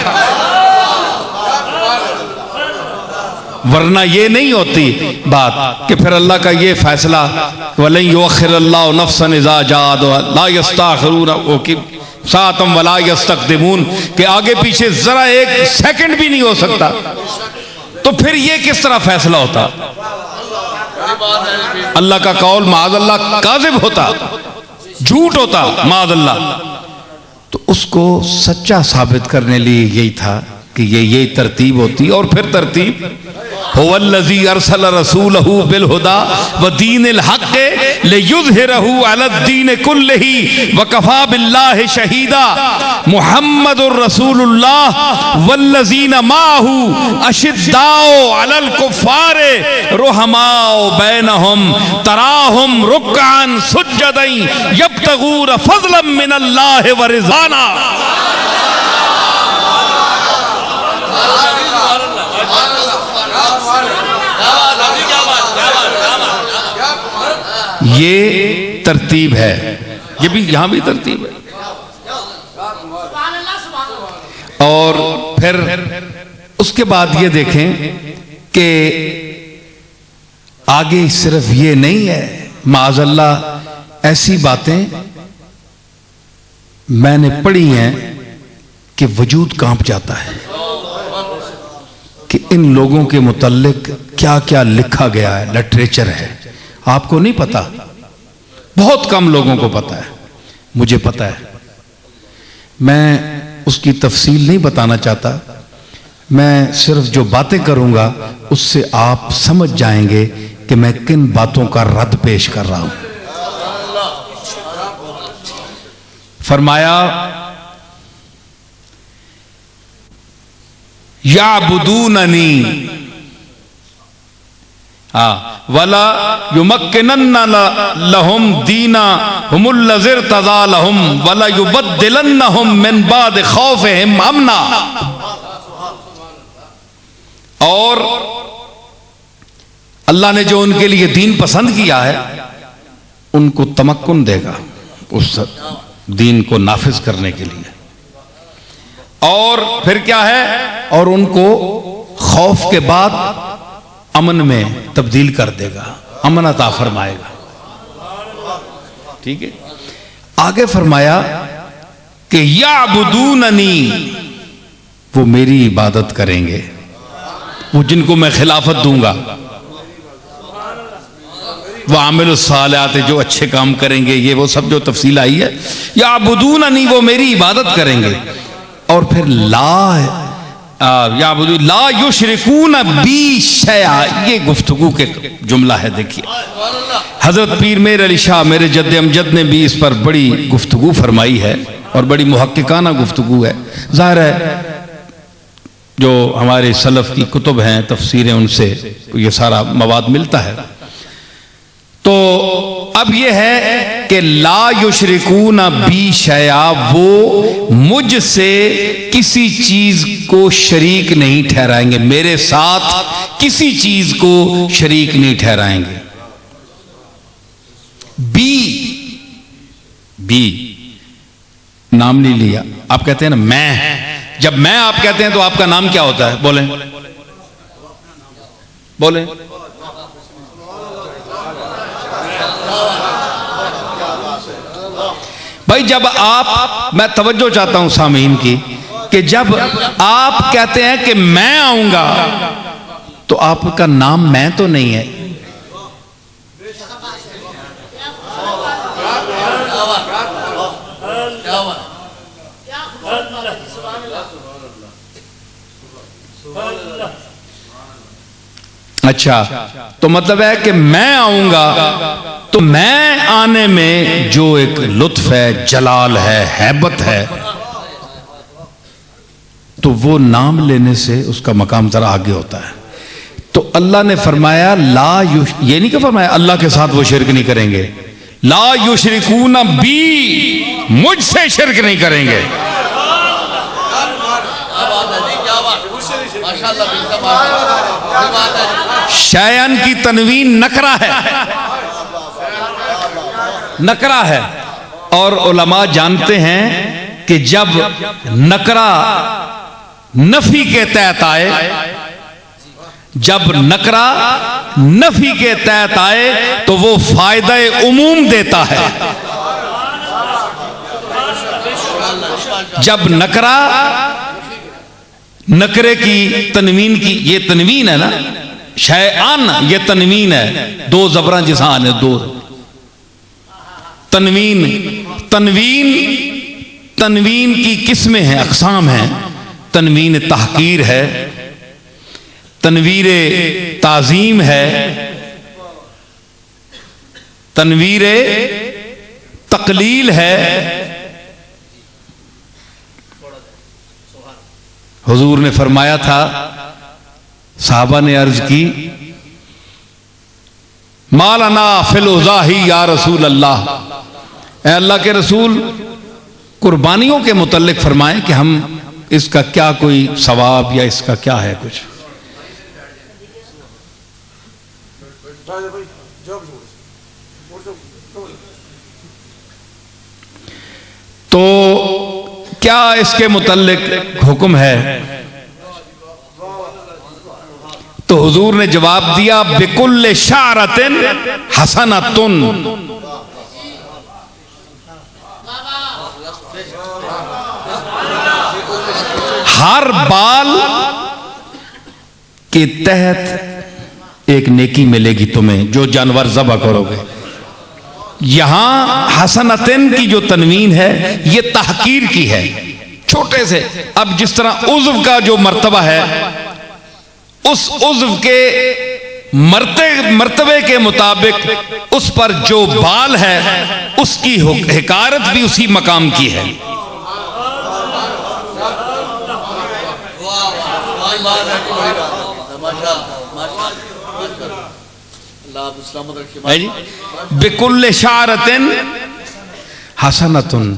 वरना ये नहीं होती बात कि फिर अल्लाह का ये फैसला वलन युअख्खिरुल्लाहु नफ्सन इज़ा जाअ ला यस्ताखिरून सातम वला यस्तक़दिमून, के आगे पीछे जरा एक सेकंड भी नहीं हो सकता। तो फिर ये किस तरह फैसला होता? अल्लाह का कौल माज़अल्लाह काज़िब होता, झूठ होता माज़अल्लाह। तो उसको सच्चा साबित करने लिए यही था कि ये तरतीब होती। और फिर तरतीब हुवल्लज़ी अरसल रसूलहू बिल हुदा व दीनिल हक़ लियुज़हिरहू अलद्दीन कुल्लिही व कफ़ा बिल्लाहि शहीदा मुहम्मदुर रसूलुल्लाह वल्लज़ीना माअहू अशिद्दाउ अलल कुफ़्फ़ारि रुहमाउ बैनहुम तराहुम रुक्अन सुज्जदन यब्तगून फ़ज़लन मिनल्लाहि व रिज़वाना। ये तरतीब है, ये भी यहां भी तरतीब है। और फिर उसके बाद ये देखें कि आगे सिर्फ ये नहीं है, माज़अल्लाह ऐसी बातें मैंने पढ़ी हैं कि वजूद कांप जाता है कि इन लोगों के मुतल्लिक क्या क्या लिखा गया है, लिटरेचर है, आपको नहीं पता। बहुत कम लोगों को पता है, मुझे पता है। मैं उसकी तफसील नहीं बताना चाहता, मैं सिर्फ जो बातें करूंगा उससे आप समझ जाएंगे कि मैं किन बातों का रद्द पेश कर रहा हूं। फरमाया याबुदूननी वला युमक्किनन्ना लहुम दीना हुमुल्लज़ि इर्तज़ा लहुम वला युबद्दिलन्नहुम मिन बाद खौफिहिम अमना। और अल्लाह ने जो उनके लिए दीन पसंद किया है उनको तमक्कुन देगा उस दीन को नाफिज करने के लिए, और फिर क्या है, और उनको खौफ के बाद अमन में तब्दील कर देगा, अमन अता फरमाएगा। ठीक है, आगे फरमाया कि याबुदूननी, वो मेरी इबादत करेंगे, वो जिनको मैं खिलाफत दूंगा, वो आमिलुस सालिहात, जो अच्छे काम करेंगे, ये वो सब जो तफसील आई है। याबुदूननी, वो मेरी इबादत करेंगे। और फिर ला युशरिकून बी शैआ, ये गुफ्तगू के जुमला है। देखिए हजरत पीर मेर अली शाह मेरे जद्द अमजद ने भी इस पर बड़ी गुफ्तगू फरमाई है और बड़ी मुहक्किकाना गुफ्तगू है। जाहिर है जो हमारे सलफ की कुतुब हैं, तफसीरें, उनसे ये सारा मवाद मिलता है। तो अब यह है कि ला युशरिकून बी शैआ, वो मुझसे किसी चीज को शरीक नहीं ठहराएंगे, मेरे साथ किसी चीज को शरीक नहीं ठहराएंगे। बी नाम नहीं लिया, आप कहते हैं ना मैं, जब मैं आप कहते हैं तो आपका नाम क्या होता है? बोलें बोलें। भाई जब आप, मैं तवज्जो चाहता हूं सामीन की, कि जब आप कहते हैं कि मैं आऊंगा तो आपका नाम मैं तो नहीं है। अच्छा, तो मतलब है कि मैं आऊंगा तो मैं आने में जो एक लुत्फ है, जलाल है, हैबत है, तो वो नाम लेने से उसका मकाम जरा आगे होता है। तो अल्लाह ने फरमाया ये नहीं कि फरमाया अल्लाह के साथ वो शिरक नहीं करेंगे, ला युशरिकून बी, मुझसे शिरक नहीं करेंगे। शैअन की तनवीन नकरा है, नकरा है। और उलमा जानते हैं कि जब नकरा नफी के तहत आए, जब नकरा नफी के तहत आए तो वो फायदा उमूम देता है। जब नकरा, नकरे की तनवीन की, ये तनवीन है ना, शैअन, ये तनवीन है, दो जबरा जिसान है, दो तनवीन। तनवीन, तनवीन की किस्में हैं, अक़साम हैं। तनवीन तहकीर है, तनवीर ताज़ीम है, तनवीर तकलील है। हुजूर ने फरमाया था, साहबा ने अर्ज की, मालना फिल उज़ाही या रसूल अल्लाह, ए अल्लाह के रसूल, कुर्बानियों के मुतल्लिक फरमाएं कि हम इसका क्या कोई सवाब या इसका क्या है कुछ। तो क्या इसके मुतल्लिक हुक्म है? तो हुजूर ने जवाब दिया, बिकुल्ले शारतिन हसनतुन, हर बाल के तहत एक नेकी मिलेगी तुम्हें, जो जानवर ज़बह करोगे। यहां हसनतन की जो तनवीन है ये तहकीर की है, छोटे से। अब जिस तरह उज़्व का जो मर्तबा है, उस उज़्व के मर्तबे के मुताबिक उस पर जो बाल है उसकी हिकारत भी उसी मकाम की है। बिकुल्ल शारतन हसनतुन,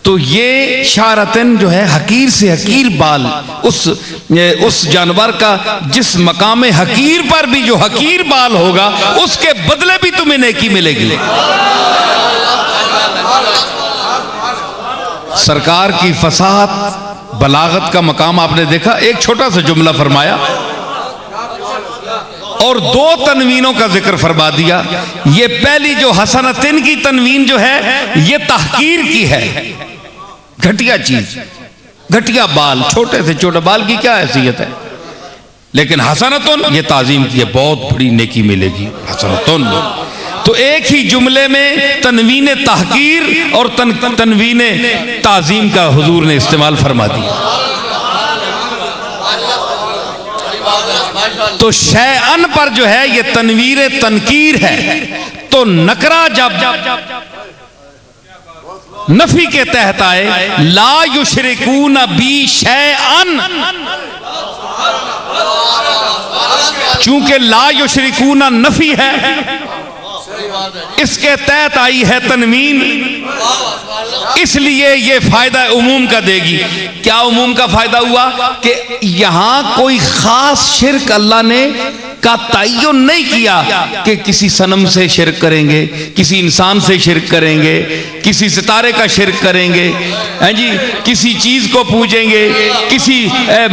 तो ये शारतन जो है हकीर से हकीर बाल, उस जानवर का जिस मकाम हकीर पर भी जो हकीर बाल होगा उसके बदले भी तुम्हें नेकी मिलेगी। सरकार की फसाहत बलागत का मकाम आपने देखा, एक छोटा सा जुमला फरमाया और दो तनवीनों का जिक्र फरमा दिया। ये पहली जो हसनतिन की तनवीन जो है ये तहकीर की है, घटिया चीज, घटिया बाल, छोटे से छोटे बाल की क्या हैसियत है। लेकिन हसनतुन ये ताजीम की है, बहुत बड़ी नेकी मिलेगी हसनतुन। तो एक ही जुमले में तनवीन तहकीर और तनवीन ताजीम का हुजूर ने इस्तेमाल फरमा दिया। तो शैअन पर जो है ये तनवीर तनकीर है। तो नकरा जब नफी के तहत आए, ला युशरिकून बी शैअन, चूंकि ला युशरिकून नफी है इसके तहत आई है तनवीन, इसलिए ये फायदा उमूम का देगी। क्या उमूम का फायदा हुआ कि यहां कोई खास शिरक अल्लाह ने का तय्युन नहीं किया कि किसी सनम से शिरक करेंगे, किसी इंसान से शिरक करेंगे, किसी सितारे का शिरक करेंगे, हैं जी, किसी चीज को पूजेंगे, किसी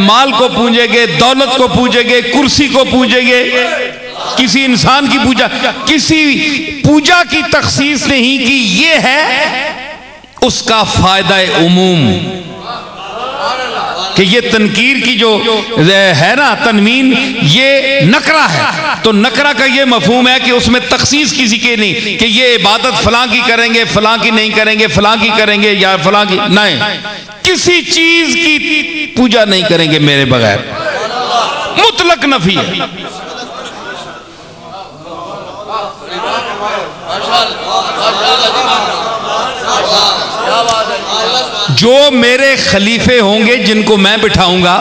माल को पूजेंगे, दौलत को पूजेंगे, कुर्सी को पूजेंगे, किसी इंसान की पूजा, किसी पूजा की तखसीस नहीं की। ये है उसका फायदा उमूम कि ये तनकीर की जो है ना तनवीन, ये नकरा है। तो नकरा का ये मफहूम है कि उसमें तखसीस किसी के नहीं कि ये इबादत फलां की करेंगे, फलां की नहीं करेंगे, फलां की करेंगे या फलां की नहीं, किसी चीज की पूजा नहीं करेंगे मेरे बगैर, मुतलक नफी है। जो मेरे खलीफे होंगे जिनको मैं बिठाऊंगा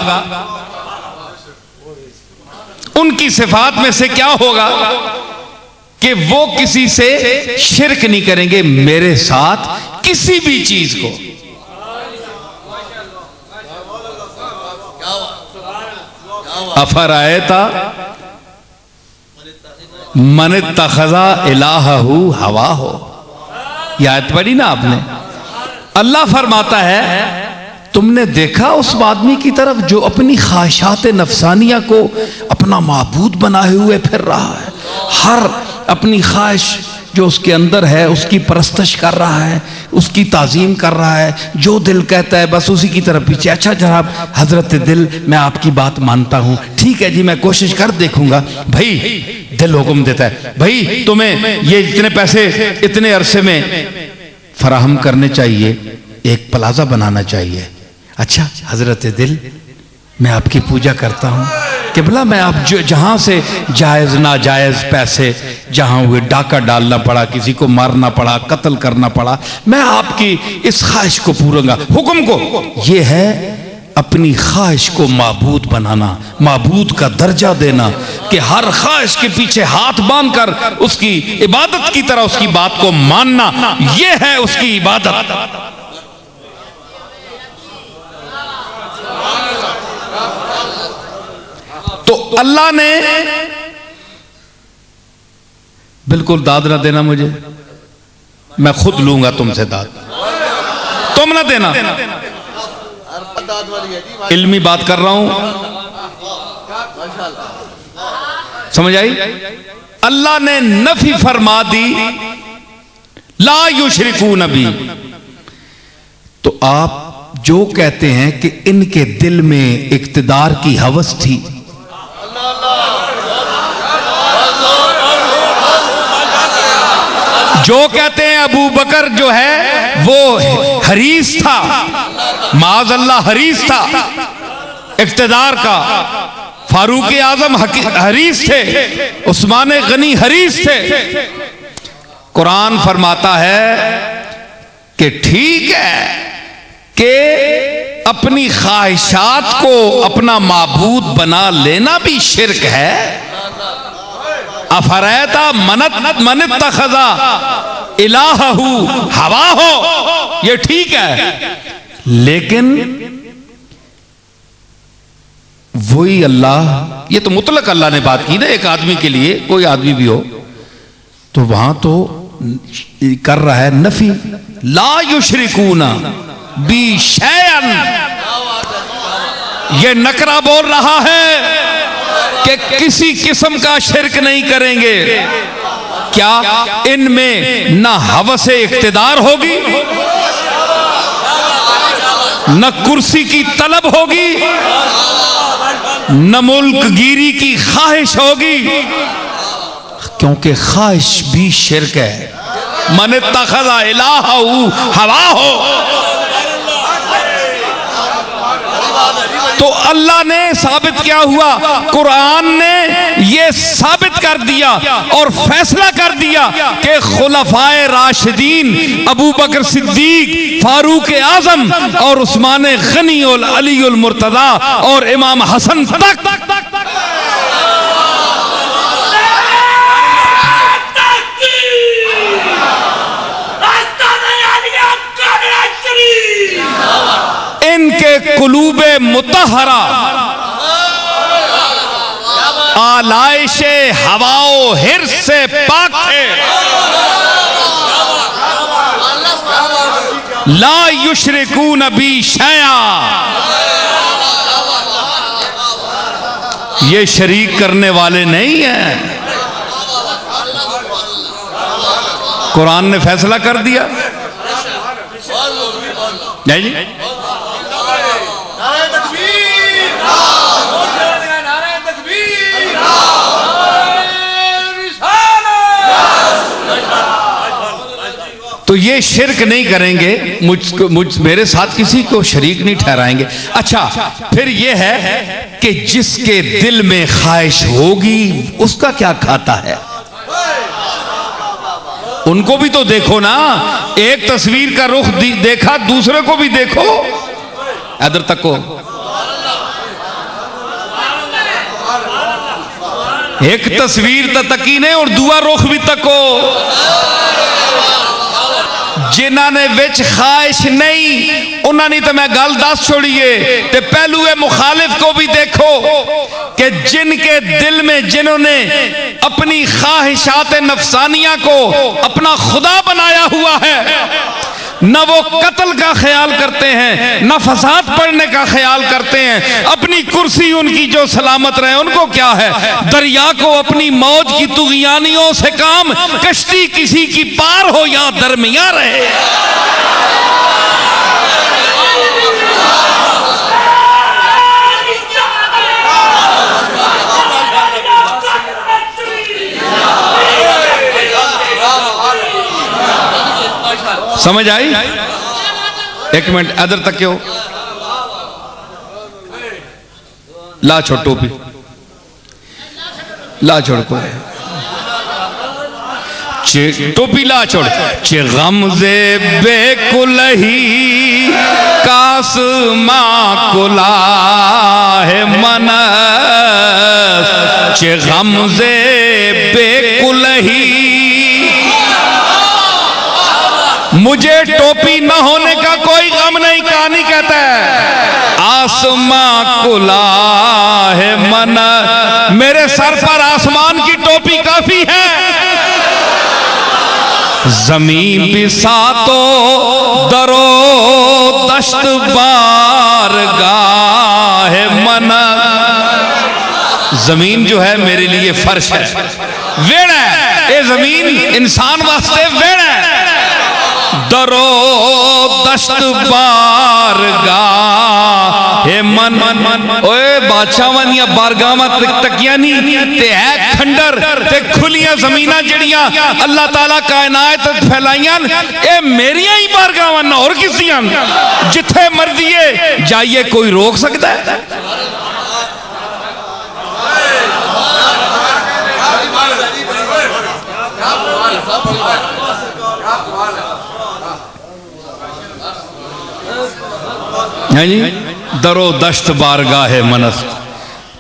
उनकी सिफात में से क्या होगा कि वो किसी से शिरक नहीं करेंगे मेरे साथ किसी भी चीज को। अफरायता मन तखज़ा इलाहहू हवा हो, याद पढ़ी ना आपने। अल्लाह फरमाता है तुमने देखा उस आदमी की तरफ जो अपनी ख्वाहिशात नफसानिया को अपना माबूद बनाए हुए फिर रहा है, हर अपनी ख्वाहिश जो उसके अंदर है उसकी परस्तश कर रहा है, उसकी ताजीम कर रहा है, जो दिल कहता है बस उसी की तरफ पीछे। अच्छा जनाब हजरत दिल, मैं आपकी बात मानता हूँ, ठीक है जी मैं कोशिश कर देखूंगा। भाई दिल हुक्म देता है भाई तुम्हें ये इतने पैसे इतने अरसे में फराहम करने चाहिए, एक प्लाजा बनाना चाहिए। अच्छा हजरत दिल मैं आपकी पूजा करता हूँ कि भला मैं आप जहां से जायज नाजायज पैसे जहां हुए, डाका डालना पड़ा, किसी को मारना पड़ा, कत्ल करना पड़ा, मैं आपकी इस ख्वाहिश को पूरूंगा, हुक्म को। ये है अपनी ख्वाहिश को माबूद बनाना, माबूद का दर्जा देना कि हर ख्वाहिश के पीछे हाथ बांधकर उसकी इबादत की तरह उसकी बात को मानना, यह है उसकी इबादत। तो अल्लाह ने बिल्कुल दाद ना देना मुझे, मैं खुद लूंगा तुमसे दाद, तुम ना देना। इल्मी बात कर रहा हूं, समझ आई। अल्लाह ने नफी फरमा दी ला युशरिकून बी। तो आप जो कहते हैं कि इनके दिल में इक्तिदार की हवस थी, जो कहते हैं अबू बकर जो है वो हरीस था, माज़अल्लाह हरीस था इख्तिदार का, फारूक आजम हरीस थे, उस्मान गनी हरीस थे। कुरान फरमाता है कि ठीक है कि अपनी ख्वाहिशात को अपना माबूद बना लेना भी शिर्क है। अफरैता मन इत्तखज़ा इलाहहू हवाहू, ये ठीक है, लेकिन वही अल्लाह, ये तो मुतलक अल्लाह ने बात की ना, एक आदमी के लिए, कोई आदमी भी हो तो वहां तो कर रहा है नफी, ला युशरिकूना बी शैअन, ये नकरा बोल रहा है कि किसी किस्म का शिरक नहीं करेंगे। क्या इनमें ना हवसे इख्तिदार होगी, न कुर्सी की तलब होगी, न मुल्कगिरी की ख्वाहिश होगी, क्योंकि ख्वाहिश भी शिरक है। मन इत्तखज़ा इलाहहू हवाहू, तो अल्लाह ने साबित क्या हुआ, कुरान ने ये साबित कर दिया और फैसला कर दिया कि खुलफाए राशिदीन अबू बकर सिद्दीक, फारूक आजम और उस्मान गनी और अली उल मुर्तजा और इमाम हसन तक इनके कुलूबे मुतहरा आलाइशे हवाओ हिर्स से पाक थे। ला युशरिकून बी शैआ, ये शरीक करने वाले नहीं हैं। कुरान ने फैसला कर दिया नहीं जी? तो ये शिरक नहीं करेंगे, मेरे साथ किसी को शरीक नहीं ठहराएंगे। अच्छा, फिर ये है कि जिसके दिल में ख्वाहिश होगी उसका क्या खाता है, उनको भी तो देखो ना। एक तस्वीर का रुख देखा, दूसरे को भी देखो, इधर तक को एक तस्वीर तकी ने और दूआ रुख भी तको। जिन्होंने विच ख्वाहिश नहीं उन्होंने तो मैं गल दस छोड़िए, ते पहलुए मुखालिफ को भी देखो कि जिनके दिल में, जिन्होंने अपनी ख्वाहिशात नफसानिया को अपना खुदा बनाया हुआ है, न वो कत्ल का ख्याल करते हैं, न फसाद पड़ने का ख्याल करते हैं, अपनी कुर्सी उनकी जो सलामत रहे उनको क्या है, दरिया को अपनी मौज की तुगियानियों से काम, कश्ती किसी की पार हो या दरमिया रहे। समझ आई? एक मिनट इधर तक क्यों, ला छोड़ टोपी, ला छोड़ को टोपी ला छोड़। चे गमज़े बेकुलही कासमा कुला है मन, चे गमज़े बेकुलही, मुझे टोपी न होने का कोई गम नहीं, कहानी कहता है। आसमां कुला है मन, मेरे सर पर आसमान की टोपी काफी है। जमीन बिसा तो दरो दश्त बारगाह है मन, जमीन जो है मेरे लिए फर्श है, वेड़ है। ये जमीन इंसान वास्ते वेड़ है, दरो दस्त बारगाह हे मन ओए बादशाह वालियां बारगाहां तकिया नहीं ते है खंडर ते खुलियां ज़मीनां जड़ियां अल्लाह ताला कायनात फैलाइयां ए मेरियां ही बारगाहां ना और किसियां जिथे मर्जी जाइए कोई रोक सकता है? जी दरो दश्त बारगाह है मनस।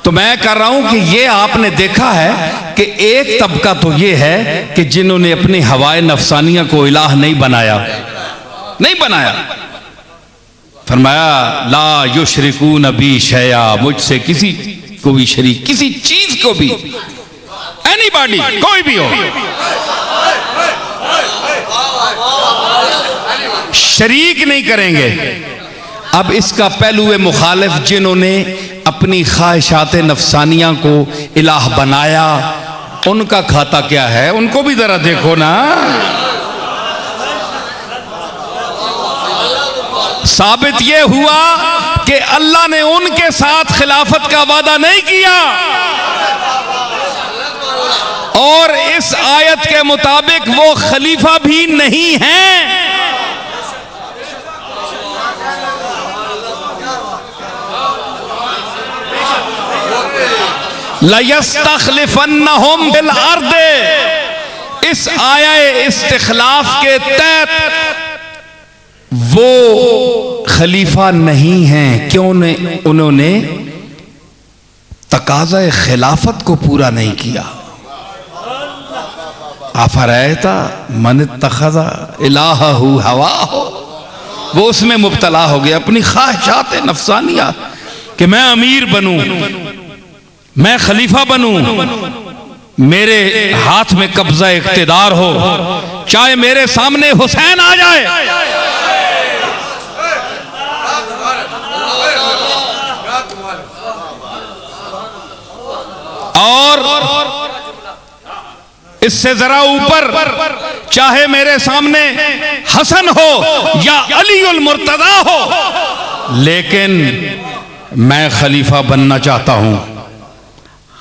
तो मैं कर रहा हूं कि ये आपने देखा है कि एक तबका तो ये है कि जिन्होंने अपनी हवाए नफसानिया को इलाह नहीं बनाया, नहीं बनाया। फरमाया ला युशरिकून बी शैया, मुझसे किसी को भी शरीक, किसी चीज को भी, एनीबॉडी कोई भी हो, शरीक नहीं करेंगे। अब इसका पहलू मुखालिफ जिन्होंने अपनी ख्वाहिशात नफसानिया को इलाह बनाया, उनका खाता क्या है? उनको भी जरा देखो ना। साबित यह हुआ कि अल्लाह ने उनके साथ खिलाफत का वादा नहीं किया और इस आयत के मुताबिक वो खलीफा भी नहीं है। लयस्तखलिफन्नहुम फिल अर्द, इस आया इस्तिखलाफ के तहत वो खलीफा नहीं हैं। क्यों नहीं? उन्होंने तकाज़ा खिलाफत को पूरा नहीं किया। अफरैता मन इत्तखज़ा इलाहहु हवाहु, वो उसमें मुब्तला हो गया, अपनी ख्वाहिशात नफसानिया कि मैं अमीर बनूं, मैं खलीफा बनूं, मेरे हाथ में कब्जा इख्तिदार हो, चाहे मेरे सामने हुसैन आ जाए। और इससे जरा ऊपर चाहे मेरे सामने हसन हो या अली उल मुर्तजा हो, लेकिन मैं खलीफा बनना चाहता हूं।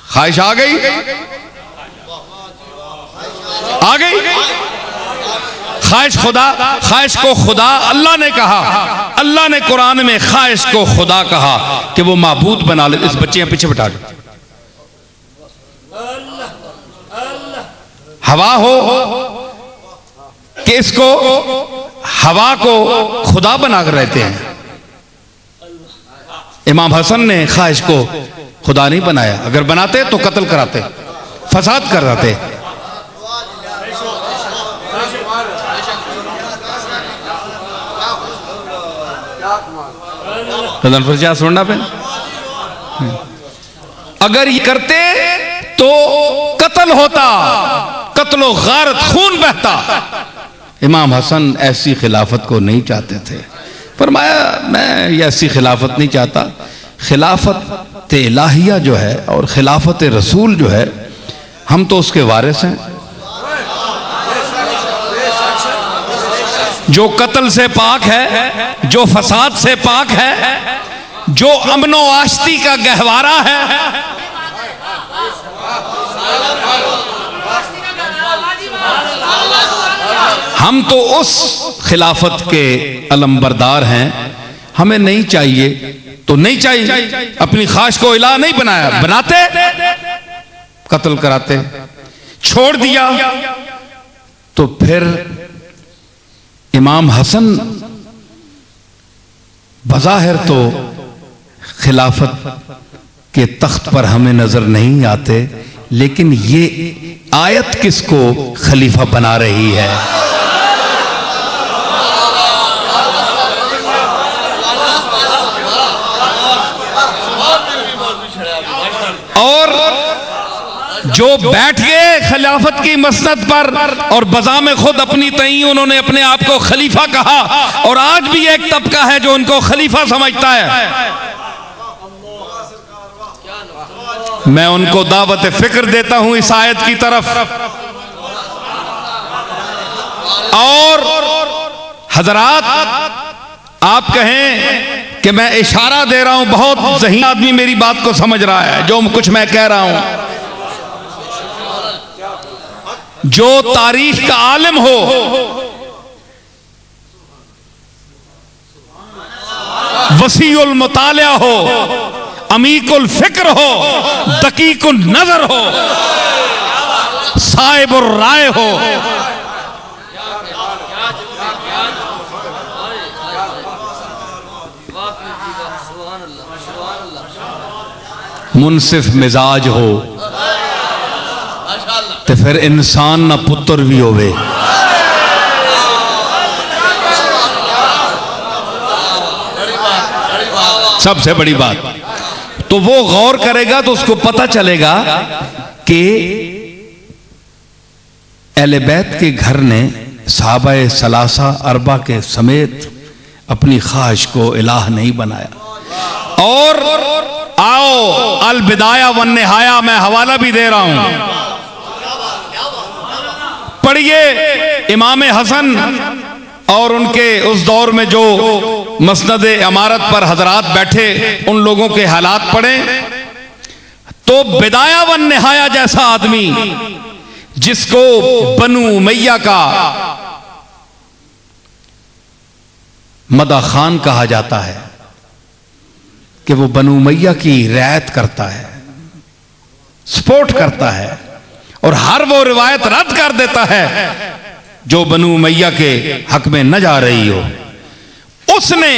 ख्वाहिश आ गई, आ गई ख्वाहिश। ख्वाहिश को खुदा अल्लाह ने कहा, अल्लाह ने कुरान में ख्वाहिश को खुदा कहा कि वो माबूद बना ले। इस बच्चे पीछे बिठा दो। हवा हो कि इसको हवा को खुदा बनाकर रहते हैं। इमाम हसन ने ख्वाहिश को खुदा नहीं बनाया, अगर बनाते तो कत्ल कराते, फसाद कराते। सुनना पे अगर ये करते तो कत्ल होता, कत्लो गारत, खून बहता। इमाम हसन ऐसी खिलाफत को नहीं चाहते थे। फरमाया मैं ऐसी खिलाफत नहीं चाहता। खिलाफत इलाहिया जो है और खिलाफत रसूल जो है, हम तो उसके वारिस हैं। जो कत्ल से पाक है, जो फसाद से पाक है, जो अमनो आश्ती का गहवारा है, हम तो उस खिलाफत के अलमबरदार हैं। हमें नहीं चाहिए तो नहीं चाहिए। अपनी ख्वाहिश को इलाह नहीं बनाया, बनाते कत्ल कराते। छोड़ दिया तो फिर इमाम हसन बज़ाहिर तो खिलाफत के तख्त पर हमें नजर नहीं आते, लेकिन ये आयत किसको खलीफा बना रही है? और जो बैठ गए खिलाफत की मसनद पर और बजा में खुद अपनी तई उन्होंने अपने आप को खलीफा कहा, और आज भी एक तबका है जो उनको खलीफा समझता है। मैं उनको दावत फिक्र देता हूं इस आयत की तरफ, और हजरात, आप कहें कि मैं इशारा दे रहा हूं, बहुत ज़हीन आदमी मेरी बात को समझ रहा है जो कुछ मैं कह रहा हूं। जो तारीख का आलिम हो, वसीउल मुतालिया हो, अमीकुल फिक्र हो, दकीकुल नजर हो, साहिबुर राय हो, मुनसिफ मिजाज हो, तो फिर इंसान ना पुत्र भी होवे। सबसे बड़ी बात, तो वो गौर करेगा तो उसको पता चलेगा कि अहले बैत के घर ने सहाबाए सलासा अरबा के समेत अपनी ख्वाहिश को इलाह नहीं बनाया। और आओ अल बिदाया वन निहाया, मैं हवाला भी दे रहा हूं, पढ़िए। इमाम हसन और उनके उस दौर में जो मसनद इमारत पर हजरात बैठे, उन लोगों के हालात पढ़े तो बिदाया वन निहाया जैसा आदमी, जिसको बनु उमैया का मदा खान कहा जाता है कि वो बनु उमैया की रियायत करता है, सपोर्ट करता है और हर वो रिवायत रद्द कर देता है जो बनु उमैया के हक में न जा रही हो। उसने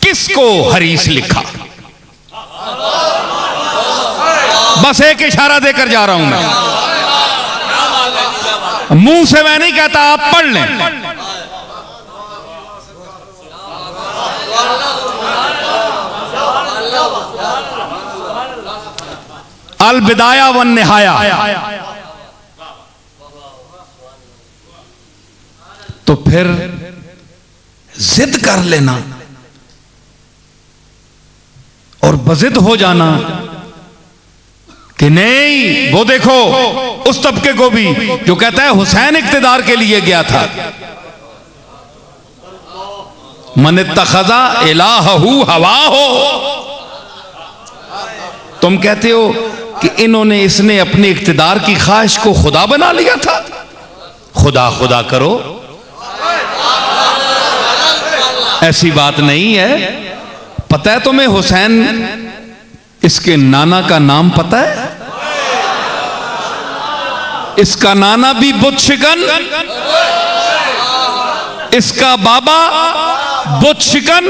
किसको हरीस लिखा? बस एक इशारा देकर जा रहा हूं मैं, मुंह से मैं नहीं कहता, आप पढ़ लें। अल बिदाया वन निहाया। तो फिर जिद कर लेना और बजिद हो जाना कि नहीं, वो देखो उस तबके को भी जो कहता है हुसैन इक्तिदार के लिए गया था। मन इत्तखज़ा इलाहहू हवा हो, तुम कहते हो कि इसने अपने इक्तिदार की ख्वाहिश को खुदा बना लिया था। खुदा खुदा करो, ऐसी बात नहीं है। पता है तुम्हें हुसैन, इसके नाना का नाम पता है? इसका नाना भी बुत शिकन, इसका बाबा बुत शिकन।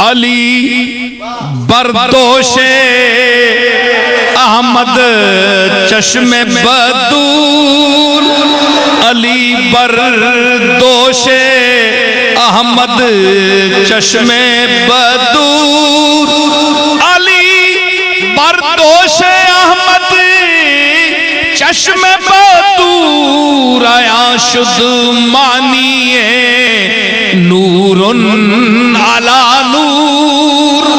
अली बरदोशे अहमद चश्मे बदूर, अली बरदोशे अहमद चश्मे बदूर, अली बरदोशे अहमद चश्मे बदूर, आया शुद्ध मानिए नूरुन अला नूर।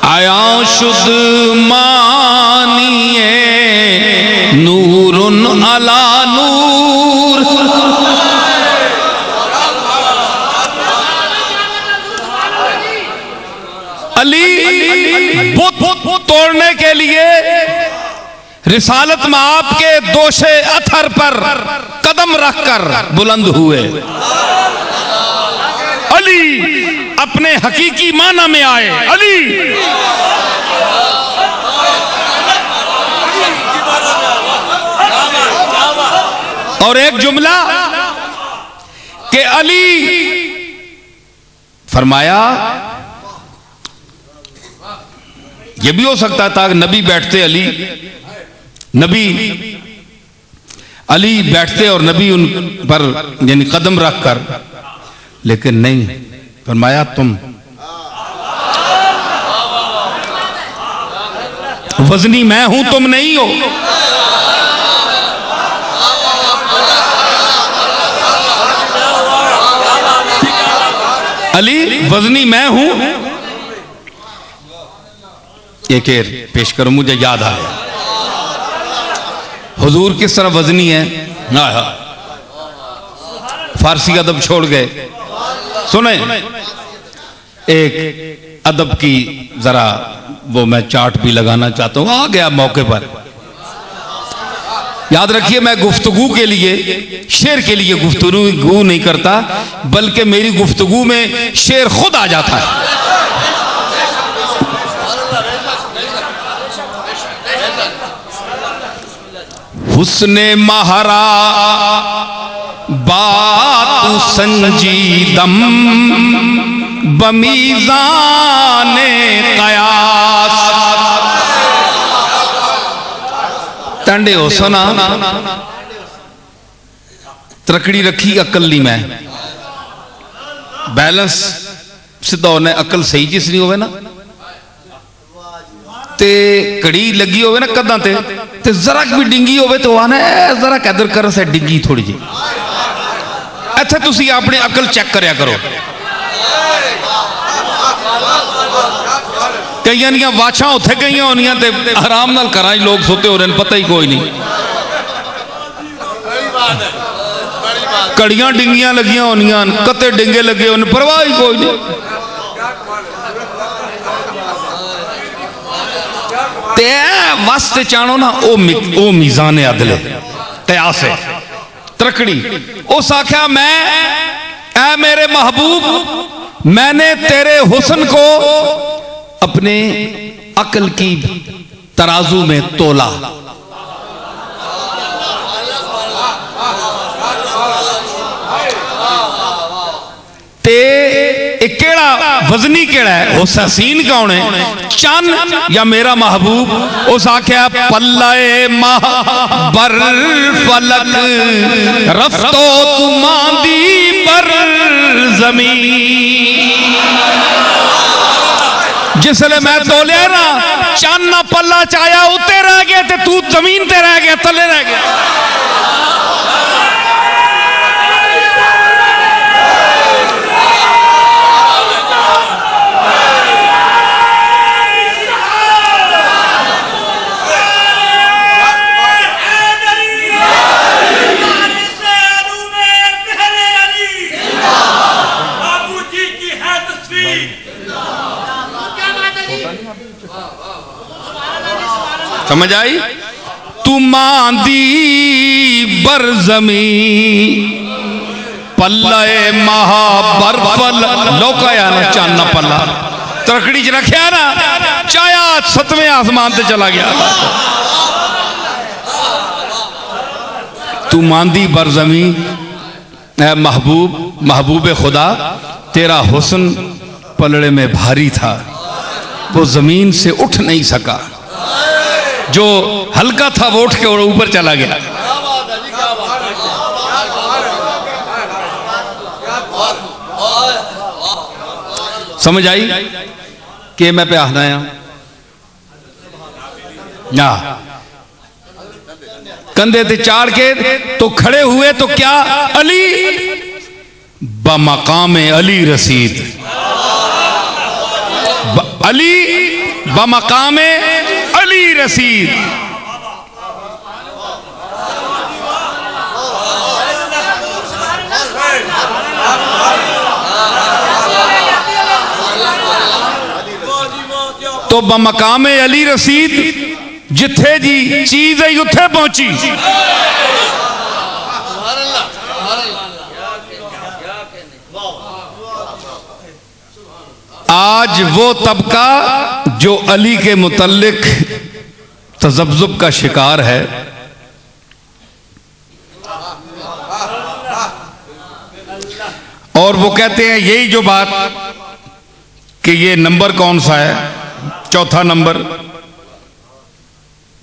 आया शुद्ध मानिए नूरुन अला नूर। अली बुत तोड़ने के लिए रिसालत में आपके दोषे अथर पर कदम रखकर बुलंद हुए। अली अपने हकीकी माना में आए। अली और एक जुमला कि अली फरमाया, यह भी हो सकता था कि नबी बैठते, नबी अली बैठते और नबी उन पर यानी कदम रखकर, लेकिन नहीं, फरमाया तुम वजनी मैं हूं तुम नहीं हो। अली वजनी मैं हूं। एक पेश करो, मुझे याद आ गया हुजूर किस तरह वजनी है। फारसी अदब छोड़ गए। सुने एक अदब की जरा वो मैं चार्ट भी लगाना चाहता हूं, आ गया मौके पर। याद रखिए मैं गुफ्तगू के लिए, शेर के लिए गुफ्तगू नहीं करता, बल्कि मेरी गुफ्तगू में शेर खुद आ जाता है। हुस्ने महरा बात संजीदम बमीज़ाने क़यास। टंडे हो सुना तरकड़ी रखी अकली में बैलेंस सिद्धा होने, अकल सही जिस नहीं होवे ना ते कड़ी लगी होवे ना कदा ते जरा भी डिंगी होवे तो आना जरा कदर कर से डिंगी थोड़ी जी। इत्थे तुसी अपनी अकल चेक करया करो। कई दियां वाछां उत्थे गई होनियां ते आराम नाल घरां लोग सोते हो रहे हैं, पता ही कोई नहीं। कड़ियां डिंगियां लगियां होनियां, कते डिंगे लगे होने, परवाह ही कोई नहीं। ते वास्ते चाणो ना ओ मीज़ान अदले कयास है तरकड़ी। उस आख्या मैं ऐ मेरे महबूब मैंने तेरे हुस्न को अपने अकल की तराजू में तोला। ते केड़ा वजनी केड़ा है, उस हसीन कौन है, चन या मेरा महबूब। उस आख्या पल्ले माह बर फलक रफ्तो तुमांदी पर जमीन। जिसले मैं तोलिया ना चन ना पल्ला चाया उत्ते रह गया ते तू जमीन ते रह गया, तले रह गया। समझ आई? तू मांदी बरजमी पल्ले महा बरफल लोकाया ना चाना पल्ला तरकड़ी च रखिया ना चाया 7वें आसमान से चला गया। तू मांदी बरजमी ऐ महबूब महबूब खुदा तेरा हुस्न पलड़े में भारी था, वो जमीन से उठ नहीं सका। जो हल्का था वो उठ के और ऊपर चला गया। समझ आई कि मैं पे आना है ना कंधे ते चाड़ के तो खड़े हुए तो क्या अली बमकामे अली रसीद। अली बमकामे अली रसीद। तो बमकामे अली रसीद जिथे जी चीज है उत्थे पहुंची। आज वो तबका जो अली के मुतल्लिक तज़ब्ज़ुब का शिकार है, और वो कहते हैं यही जो बात कि ये नंबर कौन सा है, चौथा नंबर,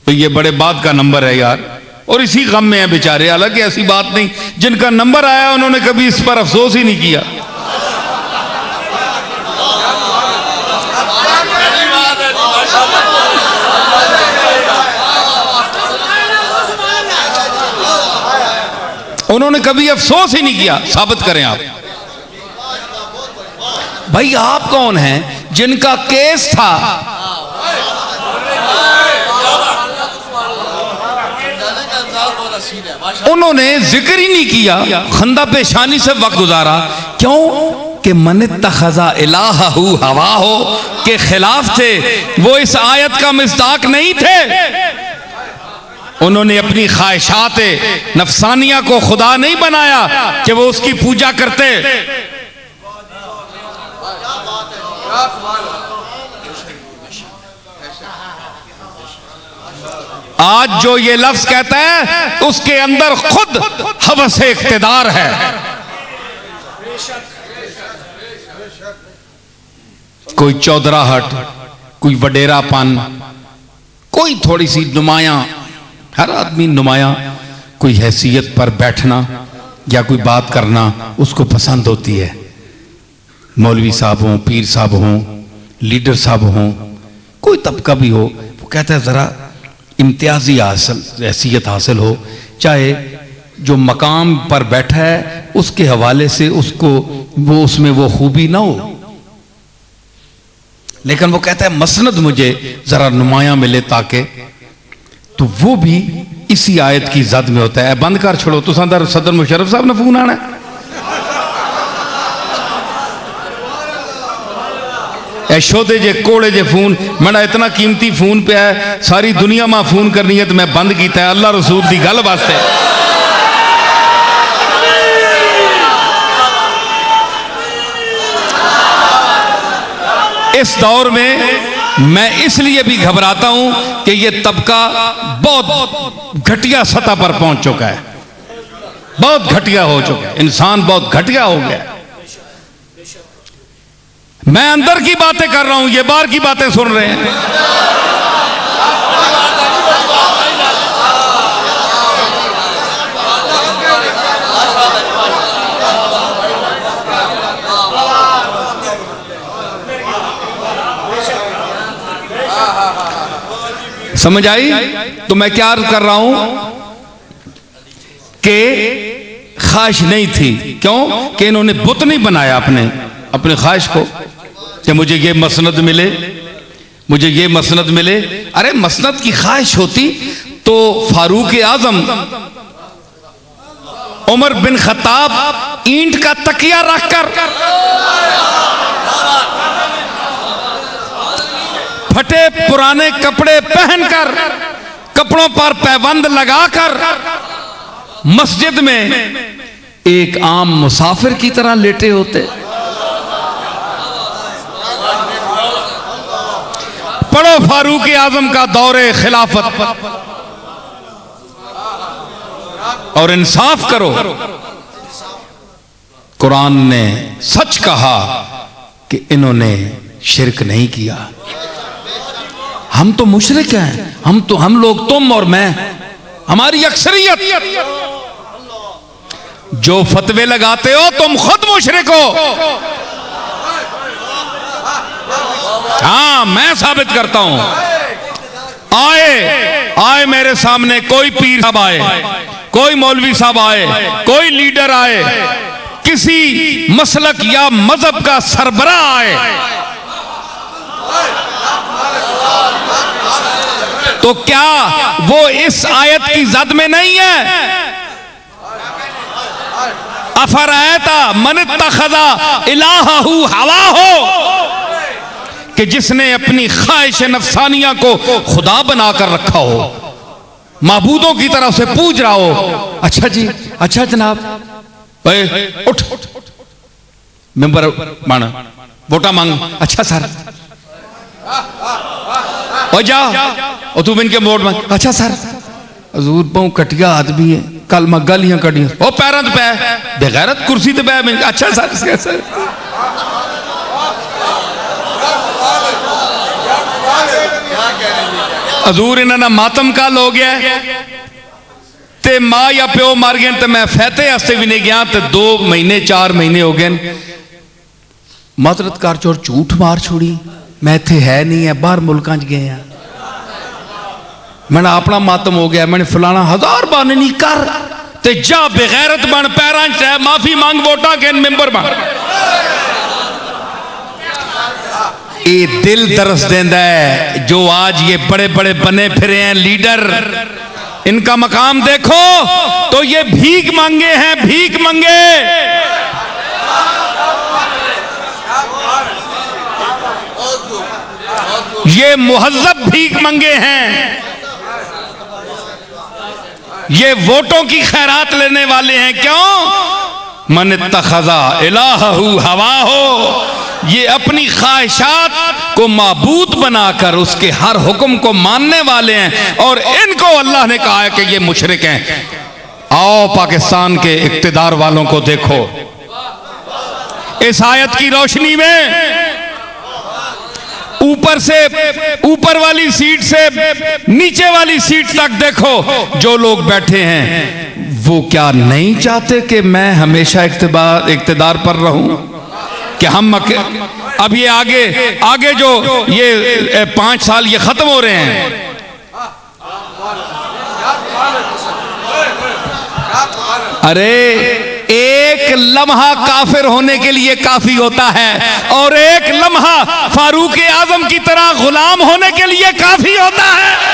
तो ये बड़े बाद का नंबर है यार, और इसी गम में है बेचारे। हालांकि ऐसी बात नहीं, जिनका नंबर आया उन्होंने कभी इस पर अफसोस ही नहीं किया। कभी अफसोस ही नहीं किया। साबित करें आप। भाई आप कौन हैं जिनका केस था, उन्होंने जिक्र ही नहीं किया, खंदा पेशानी से वक्त गुजारा। क्यों कि मन तखज़ा इलाहहू हवा हो के खिलाफ थे, वो इस आयत का मिस्दाक नहीं थे। उन्होंने अपनी ख्वाहिशात नफसानिया को खुदा नहीं बनाया कि वो उसकी पूजा करते। आज जो ये लफ्ज कहता है उसके अंदर खुद हवस इख्तिदार है। कोई चौधराहट, कोई वडेरापन, कोई थोड़ी सी नुमाया, हर आदमी नुमाया कोई हैसियत पर बैठना या कोई बात करना उसको पसंद होती है। मौलवी साहब हों, पीर साहब हों, लीडर साहब हों, कोई तबका भी हो, वो कहता है ज़रा इम्तियाजी हैसियत हासिल हो, चाहे जो मकाम पर बैठा है उसके हवाले से उसको वो उसमें वो खूबी ना हो, लेकिन वो कहता है मसनद मुझे जरा नुमाया मिले ताकि, तो वो भी इसी आयत की जद में होता है। बंद कर छोड़ो तो सदर मुशर्रफ साहब ने फोन आना है, शोदे जे कोड़े जे फोन, मेरा इतना कीमती फोन पे है, सारी दुनिया में फोन करनी है तो मैं बंद किया है अल्लाह रसूल की गल वास्ते। इस दौर में मैं इसलिए भी घबराता हूं कि यह तबका बहुत घटिया सतह पर पहुंच चुका है, बहुत घटिया हो चुका है, इंसान बहुत घटिया हो गया है। मैं अंदर की बातें कर रहा हूं, ये बाहर की बातें सुन रहे हैं। समझ आई? तो मैं क्या अर्ज कर रहा हूं कि ख्वाहिश नहीं थी। क्यों कि इन्होंने बुत नहीं बनाया अपने ख्वाहिश को कि मुझे ये मसनद मिले, मुझे ये मसनद मिले। अरे मसनद की ख्वाहिश होती तो फारूक आजम उमर बिन खत्ताब ईंट का तकिया रखकर, फटे पुराने कपड़े पहनकर, कपड़ों पर पैबंद लगाकर मस्जिद में एक आम मुसाफिर की तरह लेटे होते। पढ़ो फारूक आजम का दौरे खिलाफत और इंसाफ करो। कुरान ने सच कहा कि इन्होंने शिरक नहीं किया। हम तो मुशरिक हैं, हम लोग, तुम और मैं, हमारी अक्सरियत। जो फतवे लगाते हो तुम खुद मुशरिक हो। हाँ, मैं साबित करता हूं। आए मेरे सामने कोई पीर साहब आए, कोई मौलवी साहब आए, कोई लीडर आए, किसी मसलक या मजहब का सरबराह आए, तो क्या वो इस आयत की जद में नहीं है? अफरायता मन तखज़ा इलाहहू हवा हो, कि जिसने अपनी ख्वाहिश नफसानिया को खुदा बनाकर रखा हो, माबूदों की तरह से पूज रहा हो। अच्छा जी, अच्छा जनाब, उठ मेंबर मान वोटा मांग। अच्छा सर, और जा और तू इनके वोट मांग। अच्छा सर, हजूर बहुत कटिया आदमी है, कल मैं गालियां कढ़ियां, वो पैरों पे बेगैरत कुर्सी ते पै। अच्छा सर, हजूर इन्होंने मातम कल हो गया ते मां या प्यो मर गए, तो मैं फैते वास्ते भी नहीं गया, तो 2 महीने 4 महीने हो गए। मातरत कर चोर झूठ मार छोड़ी, मैं इत्थे है नहीं है, बाहर मुल्कां च गए हैं। मैंने अपना मातम हो गया, मैंने फलाना 1000 बहाने नहीं कर, ते जा बेगैरत बन पैरां च माफी मांग वोटां के मेंबर बन। ये दिल दरस देंदा है जो आज ये बड़े बड़े बने फिरे हैं लीडर, इनका मकाम देखो तो ये भीख मांगे हैं, भीख मांगे। ये मुहज्जब भीख मंगे हैं, ये वोटों की खैरात लेने वाले हैं। क्यों? मन तखज़ा इलाहू हवा हो, ये अपनी ख्वाहिशात को माबूद बनाकर उसके हर हुक्म को मानने वाले हैं। और इनको अल्लाह ने कहा है कि ये मुशरिक हैं। आओ पाकिस्तान के इक्तिदार वालों को देखो, इस आयत की रोशनी में ऊपर से ऊपर वाली सीट से नीचे वाली सीट तक देखो, जो लोग बैठे हैं वो क्या नहीं चाहते कि मैं हमेशा इक्तिदार पर रहूं? कि हम अब ये आगे जो ये 5 साल ये खत्म हो रहे हैं, अरे एक लम्हा काफिर होने के लिए काफी होता है और एक लम्हा फारूक आजम की तरह गुलाम होने के लिए काफी होता है।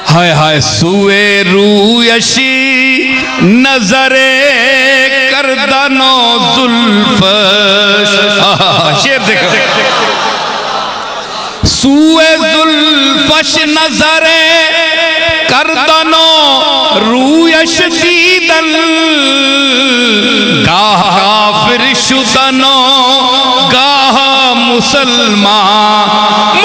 हाय हाय सुए रूयशी नजरे करदनो जुल्फश, शेर देखो, सुए जुल्फश नजरे करदनो रूयश दीदन, गाह काफिर शुदनो गाह मुसलमान